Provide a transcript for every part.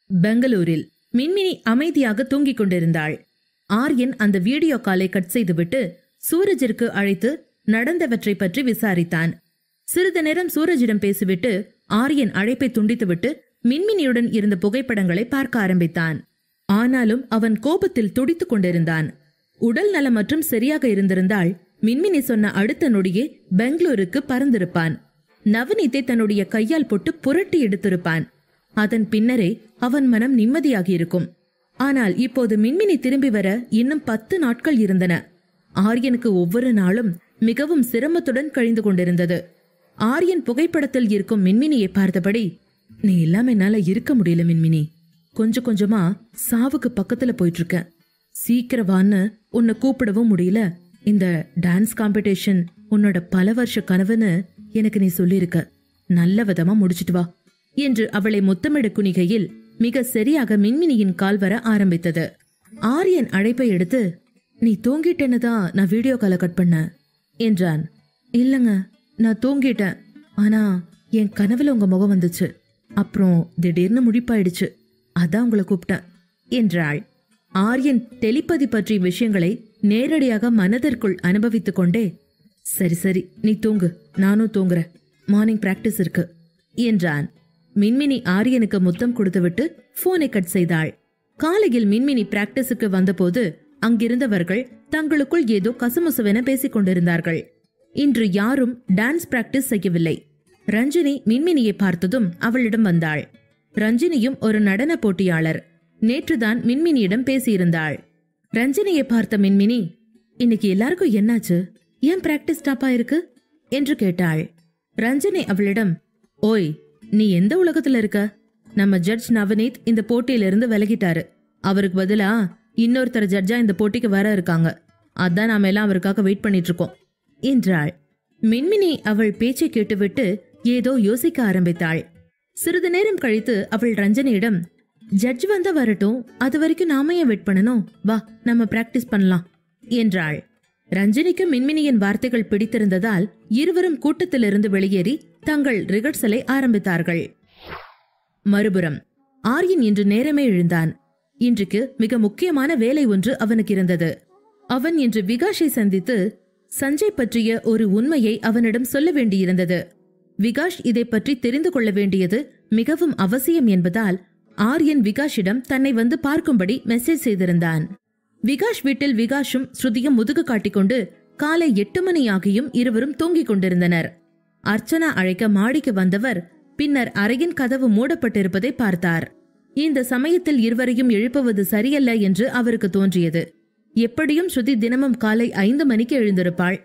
பெங்களூரில் மின்மினி அமைதியாக தூங்கிக் கொண்டிருந்தாள். ஆர்யன் அந்த வீடியோ காலை கட் செய்துவிட்டு சூரஜிற்கு அழைத்து நடந்தவற்றை பற்றி விசாரித்தான். சிறிது நேரம் சூரஜிடம் பேசிவிட்டு ஆர்யன் அழைப்பை துண்டித்துவிட்டு மின்மினியுடன் இருந்த புகைப்படங்களை பார்க்க ஆரம்பித்தான். ஆனாலும் அவன் கோபத்தில் துடித்துக் கொண்டிருந்தான். உடல் நலம் மற்றும் சரியாக இருந்திருந்தால் மின்மினி சொன்ன அடுத்த நொடியே பெங்களூருக்கு பறந்திருப்பான். நவநீத்தை தன்னுடைய கையால் போட்டு புரட்டி எடுத்திருப்பான். அதன் பின்னரே அவன் மனம் நிம்மதியாகியிருக்கும். ஆனால் இப்போது மின்மினி திரும்பி வர இன்னும் 10 நாட்கள் இருந்தன. ஆர்யனுக்கு ஒவ்வொரு நாளும் மிகவும் சிரமத்துடன் கழிந்து கொண்டிருந்தது. ஆர்யன் புகைப்படத்தில் இருக்கும் மின்மினியை பார்த்தபடி, நீ இல்லாம என்னால இருக்க முடியல மின்மினி. கொஞ்சம் கொஞ்சமா சாவுக்கு பக்கத்துல போயிட்டு இருக்க. சீக்கிரவான்னு உன்னை கூப்பிடவும் முடியல. இந்த டான்ஸ் காம்படிஷன் உன்னோட பல வருஷ கனவுன்னு எனக்கு நீ சொல்லியிருக்க. நல்ல விதமா முடிச்சிட்டு வா என்று அவளை முத்தமிட குனிகையில் மிக சரியாக மின்மினியின் கால் வர ஆரம்பித்தது. ஆர்யன் அழைப்பை எடுத்து, நீ தூங்கிட்டேன்னு தான் நான் வீடியோ காலை கட் பண்ண என்றான். இல்லங்க, நான் தூங்கிட்டேன். ஆனா என் கனவுல உங்க முகம் வந்துச்சு. அப்புறம் திடீர்னு முழிப்பாயிடுச்சு. அதான் உங்களை கூப்பிட்டேன் என்றாள். ஆர்யன் டெலிபதி பற்றிய விஷயங்களை நேரடியாக மனதிற்குள் அனுபவித்துக் கொண்டே, சரி சரி நீ தூங்கு, நானும் தூங்குறேன், மார்னிங் பிராக்டிஸ் இருக்கு என்றான். மின்மினி ஆர்யனுக்கு முத்தம் கொடுத்துவிட்டு போனை கட் செய்தாள். காலையில் மின்மினி பிராக்டிஸுக்கு வந்தபோது அங்கிருந்தவர்கள் தங்களுக்குள் ஏதோ கசமுசவென பேசிக் கொண்டிருந்தார்கள். இன்று யாரும் டான்ஸ் பிராக்டிஸ் செய்யவில்லை. ரஞ்சினி மின்மினியை பார்த்ததும் அவளிடம் வந்தாள். ரஞ்சினியும் ஒரு நடன போட்டியாளர். நேற்றுதான் மின்மினியிடம் பேசியிருந்தாள். ரஞ்சினியை பார்த்த மின்மினி, இன்னைக்கு எல்லாருக்கும் என்னாச்சு, ஏன் பிராக்டிஸ் ஸ்டாப்பா இருக்கு என்று கேட்டாள். ரஞ்சினி அவளிடம், ஓய், நீ எந்த உலகத்துல இருக்க? நம்ம ஜட்ஜ் நவநீத் இந்த போட்டியிலிருந்து விலகிட்டாரு. அவருக்கு பதிலா இன்னொருத்தர் ஜட்ஜா இந்த போட்டிக்கு வர இருக்காங்க. அதான் நாம எல்லாம் அவருக்காக வெயிட் பண்ணிட்டு இருக்கோம் என்றாள். மின்மினி அவள் பேச்சை கேட்டுவிட்டு ஏதோ யோசிக்க ஆரம்பித்தாள். சிறிது நேரம் கழித்து அவள் ரஞ்சனியிடம், ஜட்ஜ் வந்தா வரட்டும், அது வரைக்கும் நாம ஏன் வெயிட் பண்ணணும், வா நம்ம பிராக்டிஸ் பண்ணலாம் என்றாள். ரஞ்சினிக்கு மின்மினியின் வார்த்தைகள் பிடித்திருந்ததால் இருவரும் கூட்டத்திலிருந்து வெளியேறி தங்கள் ரிகர்சலை ஆரம்பித்தார்கள். மறுபுறம் ஆர்யன் இன்று நேரமே எழுந்தான். இன்றைக்கு மிக முக்கியமான வேலை ஒன்று அவனுக்கு இருந்தது. அவன் இன்று விகாஷை சந்தித்து சஞ்சய் பற்றிய ஒரு உண்மையை அவனிடம் சொல்ல வேண்டியிருந்தது. விகாஷ் இதை பற்றி தெரிந்து கொள்ள வேண்டியது மிகவும் அவசியம் என்பதால் ஆர்யன் விகாஷிடம் தன்னை வந்து பார்க்கும்படி மெசேஜ் செய்திருந்தான். விகாஷ் வீட்டில் விகாஷும் ஸ்ருதியும் முதுகு காட்டிக்கொண்டு காலை 8 மணி ஆகியும் இருவரும் தூங்கிக் கொண்டிருந்தனர். அர்ச்சனா அழைக்க மாடிக்கு வந்தவர் பின்னர் அறையின் கதவு மூடப்பட்டிருப்பதை பார்த்தார். இந்த சமயத்தில் இருவரையும் எழுப்புவது சரியல்ல என்று அவருக்கு தோன்றியது. எப்படியும் ஸ்ருதி தினமும் காலை 5 மணிக்கு எழுந்திருப்பாள்.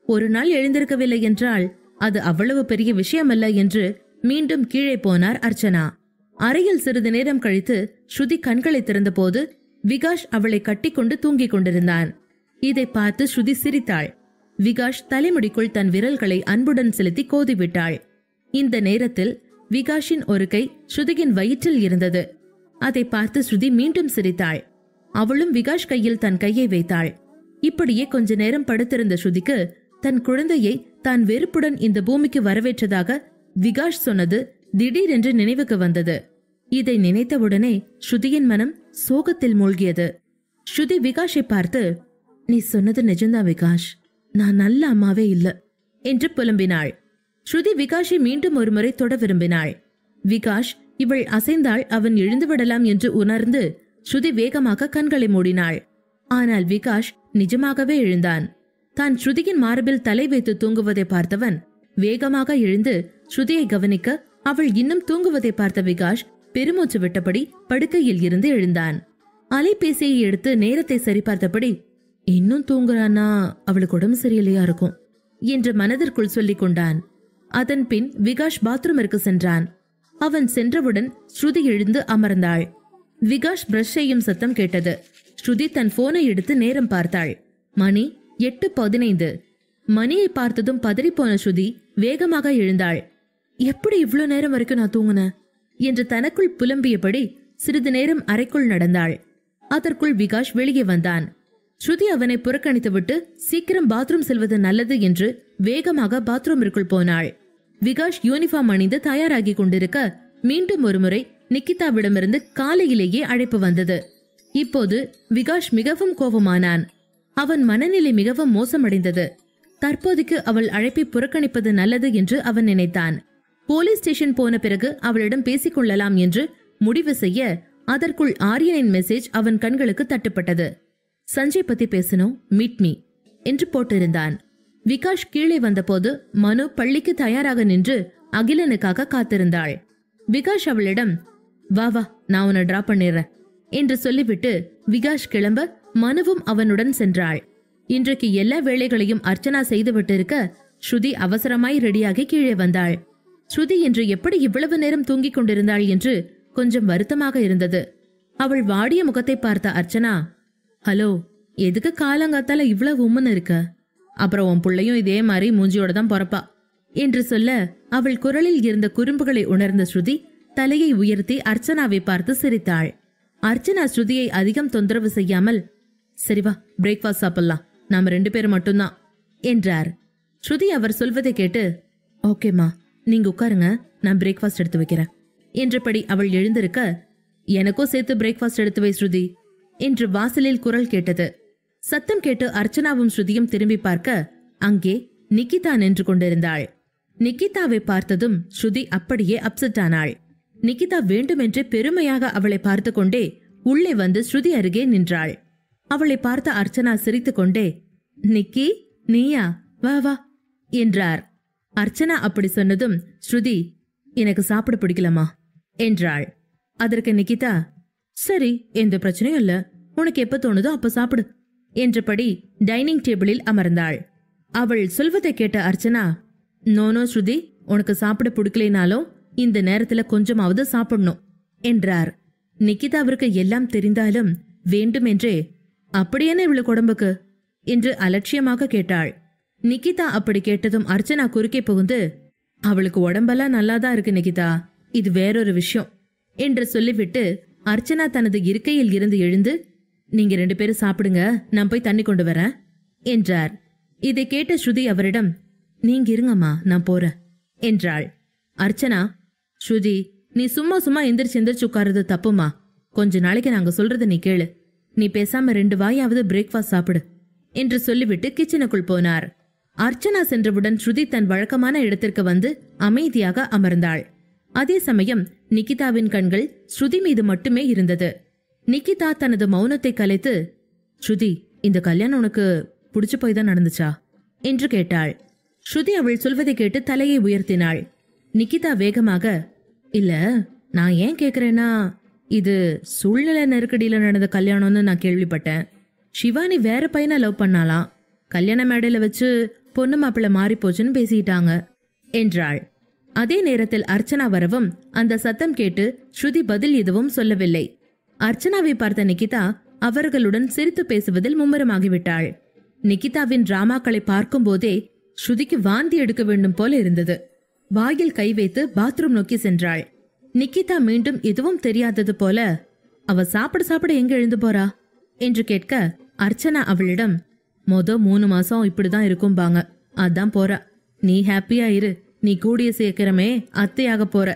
ஒரு நாள் எழுந்திருக்கவில்லை என்றால் அது அவ்வளவு பெரிய விஷயமல்ல என்று மீண்டும் கீழே போனார் அர்ச்சனா. அறையில் சிறிது நேரம் கழித்து ஸ்ருதி கண்களை திறந்தபோது விகாஷ் அவளை கட்டிக்கொண்டு தூங்கிக் கொண்டிருந்தான். இதை பார்த்து ஸ்ருதி சிரித்தாள். விகாஷ் தலைமுடிக்குள் தன் விரல்களை அன்புடன் செலுத்தி கோதிவிட்டாள். இந்த நேரத்தில் விகாஷின் ஒரு கை ஸ்ருதியின் வயிற்றில் இருந்தது. அதை பார்த்து ஸ்ருதி மீண்டும் சிரித்தாள். அவளும் விகாஷ் கையில் தன் கையை வைத்தாள். இப்படியே கொஞ்ச நேரம் படுத்திருந்த ஸ்ருதிக்கு தன் குழந்தையை தான் வெறுப்புடன் இந்த பூமிக்கு வரவேற்றதாக விகாஷ் சொன்னது திடீரென்று நினைவுக்கு வந்தது. இதை நினைத்தவுடனே ஸ்ருதியின் மனம் சோகத்தில் மூழ்கியது. ஸ்ருதி விகாஷை பார்த்து, நீ சொன்னது நிஜம்தான் விகாஷ், நான் நல்ல அம்மாவே இல்ல என்று புலம்பினாள். ஸ்ருதி விகாஷை மீண்டும் ஒருமுறை தொட விரும்பினாள். விகாஷ் இவள் அசைந்தால் அவன் எழுந்து விடலாம் என்று உணர்ந்து ஸ்ருதி வேகமாக கண்களை மூடினாள். ஆனால் விகாஷ் நிஜமாகவே எழுந்தான். தான் ஸ்ருதியின் மார்பில் தலை வைத்து தூங்குவதை பார்த்தவன் வேகமாக எழுந்து ஸ்ருதியை கவனிக்க அவள் இன்னும் தூங்குவதை பார்த்த விகாஷ் பெருமூச்சு விட்டபடி படுக்கையில் இருந்து எழுந்தான். அலைபேசியை எடுத்து நேரத்தை சரிபார்த்தபடி, இன்னும் தூங்குறானா, அவளுக்கு உடம்பு சரியில்லையா இருக்கும் என்று மனதிற்குள் சொல்லிக் கொண்டான். அதன் பின் விகாஷ் பாத்ரூமிற்கு சென்றான். அவன் சென்றவுடன் ஸ்ருதி எழுந்து அமர்ந்தாள். விகாஷ் பிரஷ் செய்யும் சத்தம் கேட்டது. ஸ்ருதி தன் போனை எடுத்து நேரம் பார்த்தாள். மணி 8:15. மணியை பார்த்ததும் பதறிப்போன ஸ்ருதி வேகமாக எழுந்தாள். எப்படி இவ்வளவு நேரம் வரைக்கும் நான் தூங்குன என்று தனக்குள் புலம்பியபடி சிறிது நேரம் அறைக்குள் நடந்தாள். அதற்குள் விகாஷ் வெளியே வந்தான். ஸ்ருதி அவனை புறக்கணித்துவிட்டு சீக்கிரம் பாத்ரூம் செல்வது நல்லது என்று வேகமாக பாத்ரூமிற்குள் போனாள். விகாஷ் யூனிஃபார்ம் அணிந்து தயாராகி கொண்டிருக்க மீண்டும் ஒருமுறை நிக்கிதாவிடமிருந்து காலையிலேயே அழைப்பு வந்தது. இப்போது விகாஷ் மிகவும் கோபமானான். அவன் மனநிலை மிகவும் மோசமடைந்தது. தற்போதைக்கு அவள் அழைப்பை புறக்கணிப்பது நல்லது என்று அவன் நினைத்தான். போலீஸ் ஸ்டேஷன் போன பிறகு அவளிடம் பேசிக் கொள்ளலாம் என்று முடிவு செய்ய அதற்குள் ஆரியனின் மெசேஜ் அவன் கண்களுக்கு தட்டுப்பட்டது. சஞ்சய் பத்தி பேசணும், மீட் மீ என்று போட்டிருந்தான். விகாஷ் கீழே வந்தபோது மனு பள்ளிக்கு தயாராக நின்று அகிலனுக்காக காத்திருந்தாள். விகாஷ் அவளிடம் வா வா நான் உன்னை டிராப் பண்ணிடுறேன் என்று சொல்லிவிட்டு விகாஷ் கிளம்ப மனுவும் அவனுடன் சென்றாள். இன்றைக்கு எல்லா வேலைகளையும் அர்ச்சனா செய்துவிட்டு இருக்க ஸ்ருதி அவசரமாய் ரெடியாகி கீழே வந்தாள். ஸ்ருதி இன்று எப்படி இவ்வளவு நேரம் தூங்கிக் கொண்டிருந்தாள் என்று கொஞ்சம் வருத்தமாக இருந்தது. அவள் வாடிய முகத்தை பார்த்த அர்ச்சனா, ஹலோ, எதுக்கு காலங்காத்தால இவ்வளவு உம்முன்னு இருக்க? அப்புறம் உன் பிள்ளையும் இதே மாதிரி மூஞ்சியோட தான் பொறப்பா என்று சொல்ல அவள் குரலில் இருந்த குறும்புகளை உணர்ந்த ஸ்ருதி தலையை உயர்த்தி அர்ச்சனாவை பார்த்து சிரித்தாள். அர்ச்சனா ஸ்ருதியை அதிகம் தொந்தரவு செய்யாமல், சரிவா பிரேக்ஃபாஸ்ட் சாப்பிடலாம், நாம 2 பேரும் மட்டும்தான் என்றார். ஸ்ருதி அவர் சொல்வதை கேட்டு, ஓகேமா நீங்க உட்காருங்க, நான் பிரேக்ஃபாஸ்ட் எடுத்து வைக்கிறேன் என்றபடி அவள் எழுந்திருக்க, எனக்கும் சேர்த்து பிரேக்ஃபாஸ்ட் எடுத்து வை ஸ்ருதி என்று வாசலில் குரல் கேட்டது. சத்தம் கேட்டு அர்ச்சனாவும் ஸ்ருதியும் திரும்பி பார்க்க அங்கே நிக்கிதா நின்று கொண்டிருந்தாள். நிக்கிதாவை பார்த்ததும் ஸ்ருதி அப்படியே அப்செட் ஆனாள். நிக்கிதா வேண்டுமென்றே பெருமையாக அவளை பார்த்து கொண்டே உள்ளே வந்து ஸ்ருதி அருகே நின்றாள். அவளை பார்த்த அர்ச்சனா சிரித்துக் கொண்டே, நிக்கி நீயா, வா வா என்றார். அர்ச்சனா அப்படி சொன்னதும் ஸ்ருதி, எனக்கு சாப்பிட பிடிக்கலமா என்றாள். அதற்கு நிக்கிதா, சரி எந்த பிரச்சனையும் இல்ல, உனக்கு எப்ப தோணுதோ அப்ப சாப்பிடு என்றபடி டைனிங் டேபிளில் அமர்ந்தாள். அவள் சொல்வதை கேட்ட அர்ச்சனா, நோனோ ஸ்ருதி, உனக்கு சாப்பிட பிடிக்கலைனாலும் இந்த நேரத்துல கொஞ்சமாவது சாப்பிடணும் என்றார். நிக்கிதாவிற்கு எல்லாம் தெரிந்தாலும் வேண்டுமென்றே, அப்படியேன இவளுக்கு உடம்புக்கு என்று அலட்சியமாக கேட்டாள். நிக்கிதா அப்படி கேட்டதும் அர்ச்சனா குறுக்கே புகுந்து, அவளுக்கு உடம்பெல்லாம் நல்லாதான் இருக்கு நிக்கிதா, இது வேறொரு விஷயம் என்று சொல்லிவிட்டு அர்ச்சனா தனது இருக்கையில் இருந்து எழுந்து, நீங்க 2 பேரும் சாப்பிடுங்க, நான் போய் தண்ணி கொண்டு வரேன் என்றார். இதை கேட்ட ஸ்ருதி அவரிடம், நீங்க இருங்கம்மா நான் போறேன் என்றாள். அர்ச்சனா, ஸ்ருதி நீ சும்மா சும்மா எந்திரிச்சு உட்கார்றது தப்புமா, கொஞ்ச நாளைக்கு நாங்க சொல்றத நீ கேளு, நீ பேசாம 2 வாயாவது பிரேக்ஃபாஸ்ட் சாப்பிடு என்று சொல்லிவிட்டு கிச்சனுக்குள் போனார். அர்ச்சனா சென்றவுடன் ஸ்ருதி தன் வழக்கமான இடத்திற்கு வந்து அமைதியாக அமர்ந்தாள். அதே சமயம் நிக்கிதாவின் கண்கள் ஸ்ருதி மீது மட்டுமே இருந்தது. நிக்கிதா தனது மௌனத்தை கலைத்து, ஸ்ருதி இந்த கல்யாணம் உனக்கு புடிச்சு போய் தான் நடந்துச்சா என்று கேட்டாள். ஸ்ருதி அவள் சொல்வதை கேட்டு தலையை உயர்த்தினாள். நிக்கிதா வேகமாக, இல்ல நான் ஏன் கேக்குறேன்னா, இது சூழ்நிலை நெருக்கடியில நடந்த கல்யாணம்னு நான் கேள்விப்பட்டேன். சிவானி வேற பையனை லவ் பண்ணாலாம், கல்யாண மேடையில வச்சு பொண்ணு மாப்பிள்ள மாறி போச்சுன்னு பேசிட்டாங்க என்றாள். அதே நேரத்தில் அர்ச்சனா வரவும் அந்த சத்தம் கேட்டு ஸ்ருதி பதில் எதுவும் சொல்லவில்லை. அர்ச்சனாவை பார்த்த நிக்கிதா அவர்களுடன் சிரித்து பேசுவதில் மும்முரமாகிவிட்டாள். நிக்கிதாவின் டிராமாக்களை பார்க்கும் போதே ஸ்ருதிக்கு வாந்தி எடுக்க வேண்டும் போல இருந்தது. வாயில் கை வைத்து பாத்ரூம் நோக்கி சென்றாள். நிக்கிதா மீண்டும் எதுவும் தெரியாதது போல, அவ சாப்பிட எங்க எழுந்து போறா என்று கேட்க அர்ச்சனா அவளிடம், மொத 3 மாசம் இப்படிதான் இருக்கும்பாங்க, அதான் போறா, நீ ஹாப்பியா இரு, நீ கூடிய சீக்கிரமே அத்தையாக போற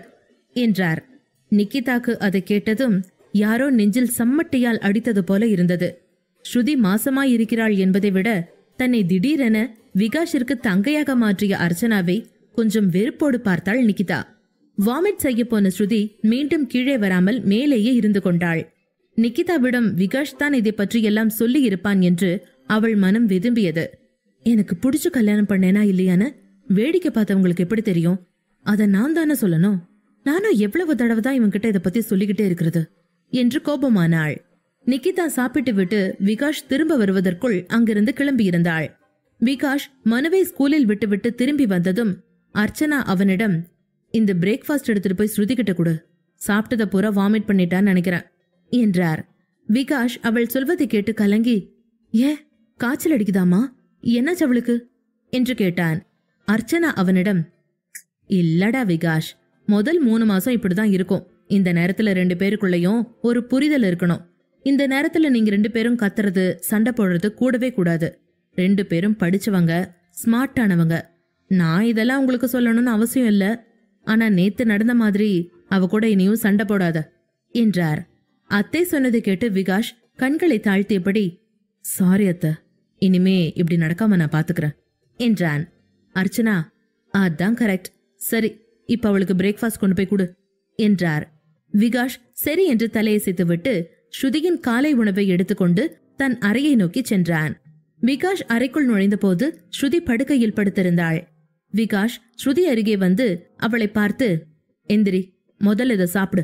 என்றார். நிக்கிதாக்கு அதை கேட்டதும் யாரோ நெஞ்சில் சம்மட்டியால் அடித்தது போல இருந்தது. ஸ்ருதி மாசமாயிருக்கிறாள் என்பதை விட தன்னை திடீரென விகாஷிற்கு தங்கையாக மாற்றிய அர்ச்சனாவை கொஞ்சம் வெறுப்போடு பார்த்தாள் நிக்கிதா. வாமிட் செய்ய போன ஸ்ருதி மீண்டும் கீழே வராமல் மேலேயே இருந்து கொண்டாள். நிக்கிதாவிடம் விகாஷ் தான் இதை பற்றி எல்லாம் சொல்லி இருப்பான் என்று அவள் மனம் விரும்பியது. எனக்கு புடிச்சு கல்யாணம் பண்ணேனா இல்லையான்னு வேடிக்கை பார்த்தவங்களுக்கு எப்படி தெரியும்? அத நான் தானே சொல்லணும். நானும் எவ்வளவு தடவை தான் இவன்கிட்ட இதை பத்தி சொல்லிக்கிட்டே இருக்கிறது என்று கோபமானாள். நிக்கிதா சாப்பிட்டு விட்டு விகாஷ் திரும்ப வருவதற்குள் அங்கிருந்து கிளம்பியிருந்தாள். விகாஷ் மனுவை ஸ்கூலில் விட்டுவிட்டு திரும்பி வந்ததும் அர்ச்சனா அவனிடம், இந்த பிரேக்ஃபாஸ்ட் எடுத்துட்டு போய் ஸ்ருதி கிட்ட கொடு, சாப்பிட்டத பூரா வாமிட் பண்ணிட்டான்னு நினைக்கிறேன் என்றார். விகாஷ் அவள் சொல்வதை கேட்டு கலங்கி, ஏன் காய்ச்சல் அடிக்குதாமா, என்னாச்சு அவளுக்கு என்று கேட்டான். அர்ச்சனா அவனிடம், இல்லடா விகாஷ், முதல் 3 மாசம் இப்படிதான் இருக்கும். இந்த நேரத்துல 2 பேருக்குள்ளயும் ஒரு புரிதல் இருக்கணும். இந்த நேரத்துல நீங்க 2 பேரும் கத்துறது சண்டை போடுறது கூடவே கூடாது. 2 பேரும் படிச்சவங்க, ஸ்மார்ட்டானவங்க. நான் இதெல்லாம் உங்களுக்கு சொல்லணும்னு அவசியம் இல்ல. ஆனா நேத்து நடந்த மாதிரி அவ கூட இனியும் சண்டை போடாத என்றார். அத்தை சொன்னதை கேட்டு விகாஷ் கண்களை தாழ்த்தியபடி, சாரி அத்தை, இனிமே இப்படி நடக்காம நான் பாத்துக்கிறேன் என்றான். அர்ச்சனா, அதான் கரெக்ட், சரி இப்ப அவளுக்கு பிரேக்ஃபாஸ்ட் கொண்டு போய் கொடு என்றார். விகாஷ் சரி என்று தலையசைத்து விட்டு ஸ்ருதியின் காலை உணவை எடுத்துக்கொண்டு தன் அறையை நோக்கி சென்றான். விகாஷ் அறைக்குள் நுழைந்த போது ஸ்ருதி படுக்கையில் படுத்திருந்தாள். விகாஷ் ஸ்ருதி அருகே வந்து அவளை பார்த்து, எந்திரி, முதல்ல இதை சாப்பிடு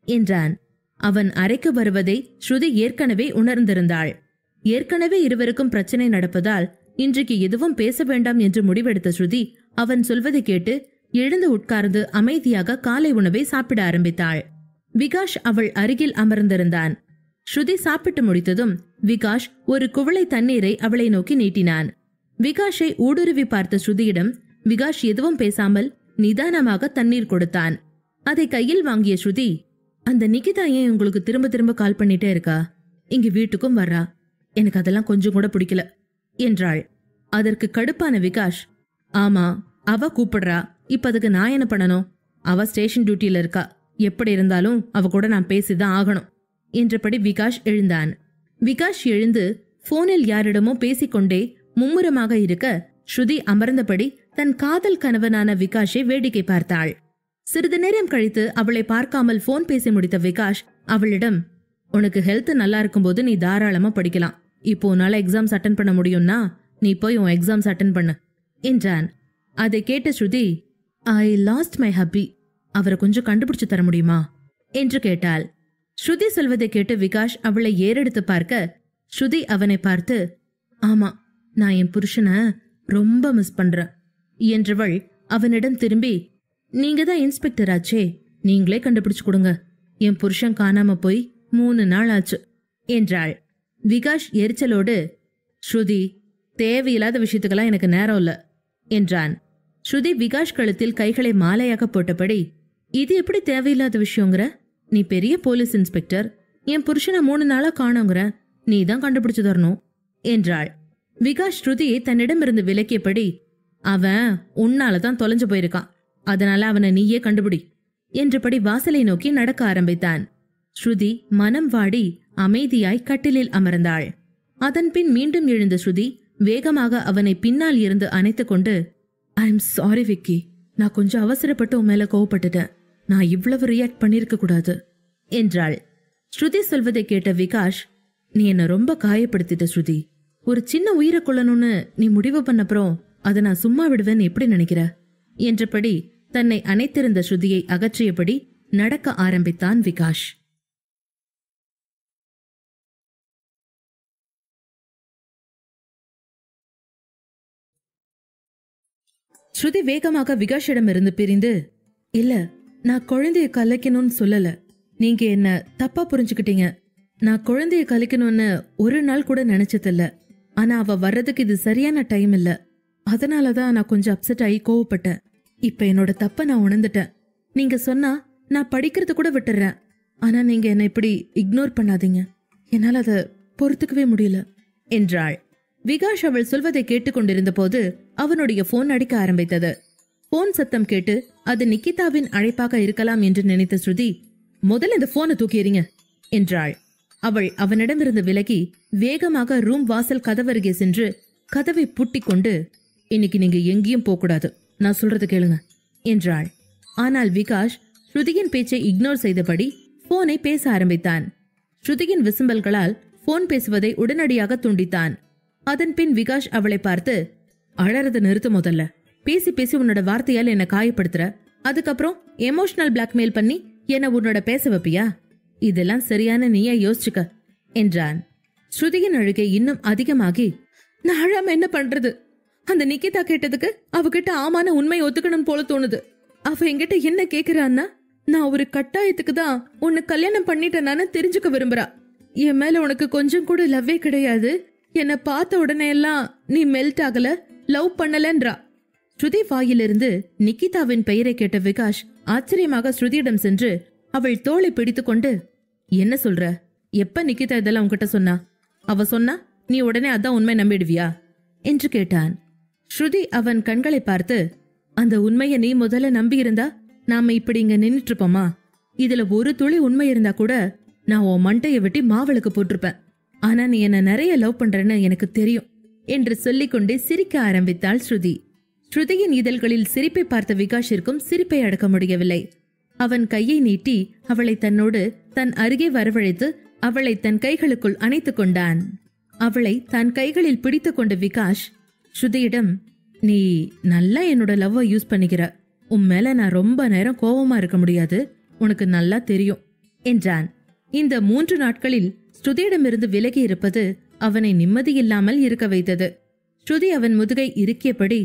என்றான். அவன் அறைக்கு வருவதை ஸ்ருதி ஏற்கனவே உணர்ந்திருந்தாள். ஏற்கனவே இருவருக்கும் பிரச்சனை நடப்பதால் இன்றைக்கு எதுவும் பேச வேண்டாம் என்று முடிவெடுத்த ஸ்ருதி அவன் சொல்வதை கேட்டு எழுந்து உட்கார்ந்து அமைதியாக காலை உணவை சாப்பிட ஆரம்பித்தாள். விகாஷ் அவள் அருகில் அமர்ந்திருந்தான். ஸ்ருதி சாப்பிட்டு முடித்ததும் விகாஷ் ஒரு குவளை தண்ணீரை அவளை நோக்கி நீட்டினான். விகாஷை ஊடுருவி பார்த்த ஸ்ருதியிடம் விகாஷ் எதுவும் பேசாமல் நிதானமாக தண்ணீர் கொடுத்தான். அதை கையில் வாங்கிய ஸ்ருதி, அந்த நிகிதா ஏன் உங்களுக்கு திரும்ப திரும்ப கால் பண்ணிட்டே இருக்கா? இங்க வீட்டுக்கும் வர்றா, எனக்கு அதெல்லாம் கொஞ்சம் கூட பிடிக்கல என்றாள். அதற்கு கடுப்பான விகாஷ், ஆமா அவ கூப்பிடுறா, இப்ப அதுக்கு நான் என்ன பண்ணணும்? அவ ஸ்டேஷன் டியூட்டியில இருக்கா, எப்படி இருந்தாலும் அவ கூட நான் பேசிதான் ஆகணும் என்றபடி விகாஷ் எழுந்தான். விகாஷ் எழுந்து போனில் யாரிடமோ பேசிக்கொண்டே மும்முரமாக இருக்க ஸ்ருதி அமர்ந்தபடி தன் காதல் கணவனான விகாஷை வேடிக்கை பார்த்தாள். சிறிது நேரம் கழித்து அவளை பார்க்காமல் போன் பேசி முடித்த விகாஷ் அவளிடம், உனக்கு ஹெல்த் நல்லா இருக்கும்போது நீ தாராளமா படிக்கலாம், இப்போ உன்னால எக்ஸாம்ஸ் அட்டன் பண்ண முடியும்னா நீ போய் உன் எக்ஸாம்ஸ் அட்டன் பண்ணு என்றான். அதை கேட்ட ஸ்ருதி, ஐ லாஸ்ட் மை ஹப்பி, அவரை கொஞ்சம் கண்டுபிடிச்சு தர முடியுமா என்று கேட்டாள். ஸ்ருதி சொல்வதை கேட்டு விகாஷ் அவளை ஏறெடுத்து பார்க்க ஸ்ருதி அவனை பார்த்து, ஆமா நான் என் புருஷனை ரொம்ப மிஸ் பண்றேன் என்றவள் அவனிடம் திரும்பி, நீங்க தான் இன்ஸ்பெக்டர் ஆச்சே, நீங்களே கண்டுபிடிச்சு கொடுங்க, என் புருஷன் காணாம போய் 3 நாள் ஆச்சு என்றாள். விகாஷ் எரிச்சலோடு, ஸ்ருதி தேவையில்லாத விஷயத்துக்கெல்லாம் எனக்கு நேரம் இல்ல என்றான். ஸ்ருதி விகாஷ் கழுத்தில் கைகளை மாலையாக போட்டபடி, இது எப்படி தேவையில்லாத விஷயங்கிற? நீ பெரிய போலீஸ் இன்ஸ்பெக்டர், என் புருஷனை 3 நாளா காணோங்கிற, நீ தான் கண்டுபிடிச்சு தரணும் என்றாள். விகாஷ் ஸ்ருதியை தன்னிடமிருந்து விலக்கியபடி, அவன் உன்னாலதான் தொலைஞ்சு போயிருக்கான், அதனால அவனை நீயே கண்டுபிடி என்றபடி வாசலை நோக்கி நடக்க ஆரம்பித்தான். ஸ்ருதி மனம் வாடி அமைதியாய் கட்டிலில் அமர்ந்தாள். அதன்பின் மீண்டும் எழுந்த ஸ்ருதி வேகமாக அவனை பின்னால் இருந்து அணைத்துக் கொண்டு, ஐ எம் சாரி விக்கி, நான் கொஞ்சம் அவசரப்பட்டு உன் மேல கோவப்பட்டுட்டேன், நான் இவ்வளவு ரியாக்ட் பண்ணிருக்க கூடாது என்றாள். ஸ்ருதி சொல்வதை கேட்ட விகாஷ், நீ என்ன ரொம்ப காயப்படுத்திட்ட ஸ்ருதி, ஒரு சின்ன உயிரை கொள்ளணும்னு நீ முடிவு பண்ணப்புறம் அதை நான் சும்மா விடுவேன்னு எப்படி நினைக்கிற என்றபடி தன்னை அணைத்திருந்த ஸ்ருதியை அகற்றியபடி நடக்க ஆரம்பித்தான் விகாஷ். ஸ்ருதி வேகமாக விகாஷிடமிருந்து பிரிந்து, இல்ல நான் குழந்தைய கலைக்கணும்னு சொல்லல, நீங்க என்ன தப்பா புரிஞ்சுக்கிட்டீங்க, நான் குழந்தைய கலைக்கணும்னு ஒரு நாள் கூட நினைச்சதில்ல, ஆனா அவ வர்றதுக்கு இது சரியான டைம் இல்ல, அதனாலதான் நான் கொஞ்சம் அப்செட் ஆகி கோவப்பட்டேன். இப்ப என்னோட தப்ப நான் உணர்ந்துட்டேன். நீங்க சொன்னா நான் படிக்கிறது கூட விட்டுறேன், ஆனா நீங்க என்ன இப்படி இக்னோர் பண்ணாதீங்க, என்னால அதை பொறுத்துக்கவே முடியல என்றாள். விகாஷ் அவள் சொல்வதை கேட்டுக்கொண்டிருந்த போது அவனுடைய போன் அடிக்க ஆரம்பித்தது. போன் சத்தம் கேட்டு அது நிகிதாவின் அழைப்பாக இருக்கலாம் என்று நினைத்த ஸ்ருதி, முதல்ல இந்த போனை தூக்கி எறிங்க என்றாள். அவள் அவனிடமிருந்து விலகி வேகமாக ரூம் வாசல் கதவருகே சென்று கதவை பூட்டிக் கொண்டு, இன்னைக்கு நீங்க எங்கேயும் போகக்கூடாது, நான் சொல்றது கேளுங்க என்றாள். ஆனால் விகாஷ் ஸ்ருதியின் பேச்சை இக்னோர் செய்தபடி போனை பேச ஆரம்பித்தான். ஸ்ருதியின் விசும்பல்களால் போன் பேசுவதை உடனடியாக துண்டித்தான். அதன் பின் விகாஷ் அவளை பார்த்து, அழறத நிறுத்த, முதல்ல பேசி பேசி உன்னோட வார்த்தையால் என்ன காயப்படுத்துற, அதுக்கப்புறம் எமோஷனல் பிளாக்மெயில் பண்ணி என்ன உன்னோட பேச வைப்பியா, இதெல்லாம் சரியான நீயா யோசிச்சுக்க என்றான். ஸ்ருதியின் அழுகை இன்னும் அதிகமாகி, நான் அழாம என்ன பண்றது, அந்த நிகிதா கேட்டதுக்கு அவகிட்ட ஆமான உண்மை ஒத்துக்கணும் போல தோணுது, அவ என்கிட்ட என்ன கேக்குறான்னா நான் ஒரு கட்டாயத்துக்கு தான் உன்னை கல்யாணம் பண்ணிட்டேன்னு தெரிஞ்சுக்க விரும்புறா, என் மேல உனக்கு கொஞ்சம் கூட லவ்வே கிடையாது, என்ன பார்த்த உடனே எல்லாம் நீ மெல்ட் ஆகல, லவ் பண்ணலன்றா. ஸ்ருதி வாயிலிருந்து நிகிதாவின் பெயரை கேட்ட விகாஷ் ஆச்சரியமாக ஸ்ருதியிடம் சென்று அவள் தோளை பிடித்து கொண்டு, என்ன சொல்ற, எப்ப நிகிதா இதெல்லாம் உன்கிட்ட சொன்னா, அவ சொன்னா நீ உடனே அதான் உண்மை நம்பிடுவியா என்று கேட்டான். ஸ்ருதி அவன் கண்களை பார்த்து, அந்த உண்மையை நீ முதல்ல நம்பி இருந்தா நாம இப்படி இங்க நின்னுட்டு இருப்போமா, இதுல ஒரு துளி உண்மை இருந்தா கூட நான் உன் மண்டைய வெட்டி மாவளுக்கு போட்டிருப்பேன். ஆனா நீ என்ன நிறைய லவ் பண்றேன்னு எனக்கு தெரியும் என்று சொல்லிக்கொண்டே சிரிக்க ஆரம்பித்தாள் ஸ்ருதி. ஸ்ருதியின் இதழ்களில் சிரிப்பை பார்த்த விகாஷிற்கும் சிரிப்பை அடக்க முடியவில்லை. அவன் கையை நீட்டி அவளை தன்னோடு தன் அருகே வரவழைத்து அவளை தன் கைகளுக்குள் அணைத்துக் கொண்டான். அவளை தன் கைகளில் பிடித்து கொண்ட விகாஷ் ஸ்ருதியிடம், நீ நல்லா என்னோட லவ்வை யூஸ் பண்ணிக்கிற. உன் மேல நான் ரொம்ப நேரம் கோபமா இருக்க முடியாது, உனக்கு நல்லா தெரியும் என்றான். இந்த 3 நாட்களில் ஸ்ருதியிடமிருந்து விலகி இருப்பது அவனை நிம்மதியில்லாமல் இருக்க வைத்தது. ஸ்ருதி அவன் முதுகை இறுக்கியபடி,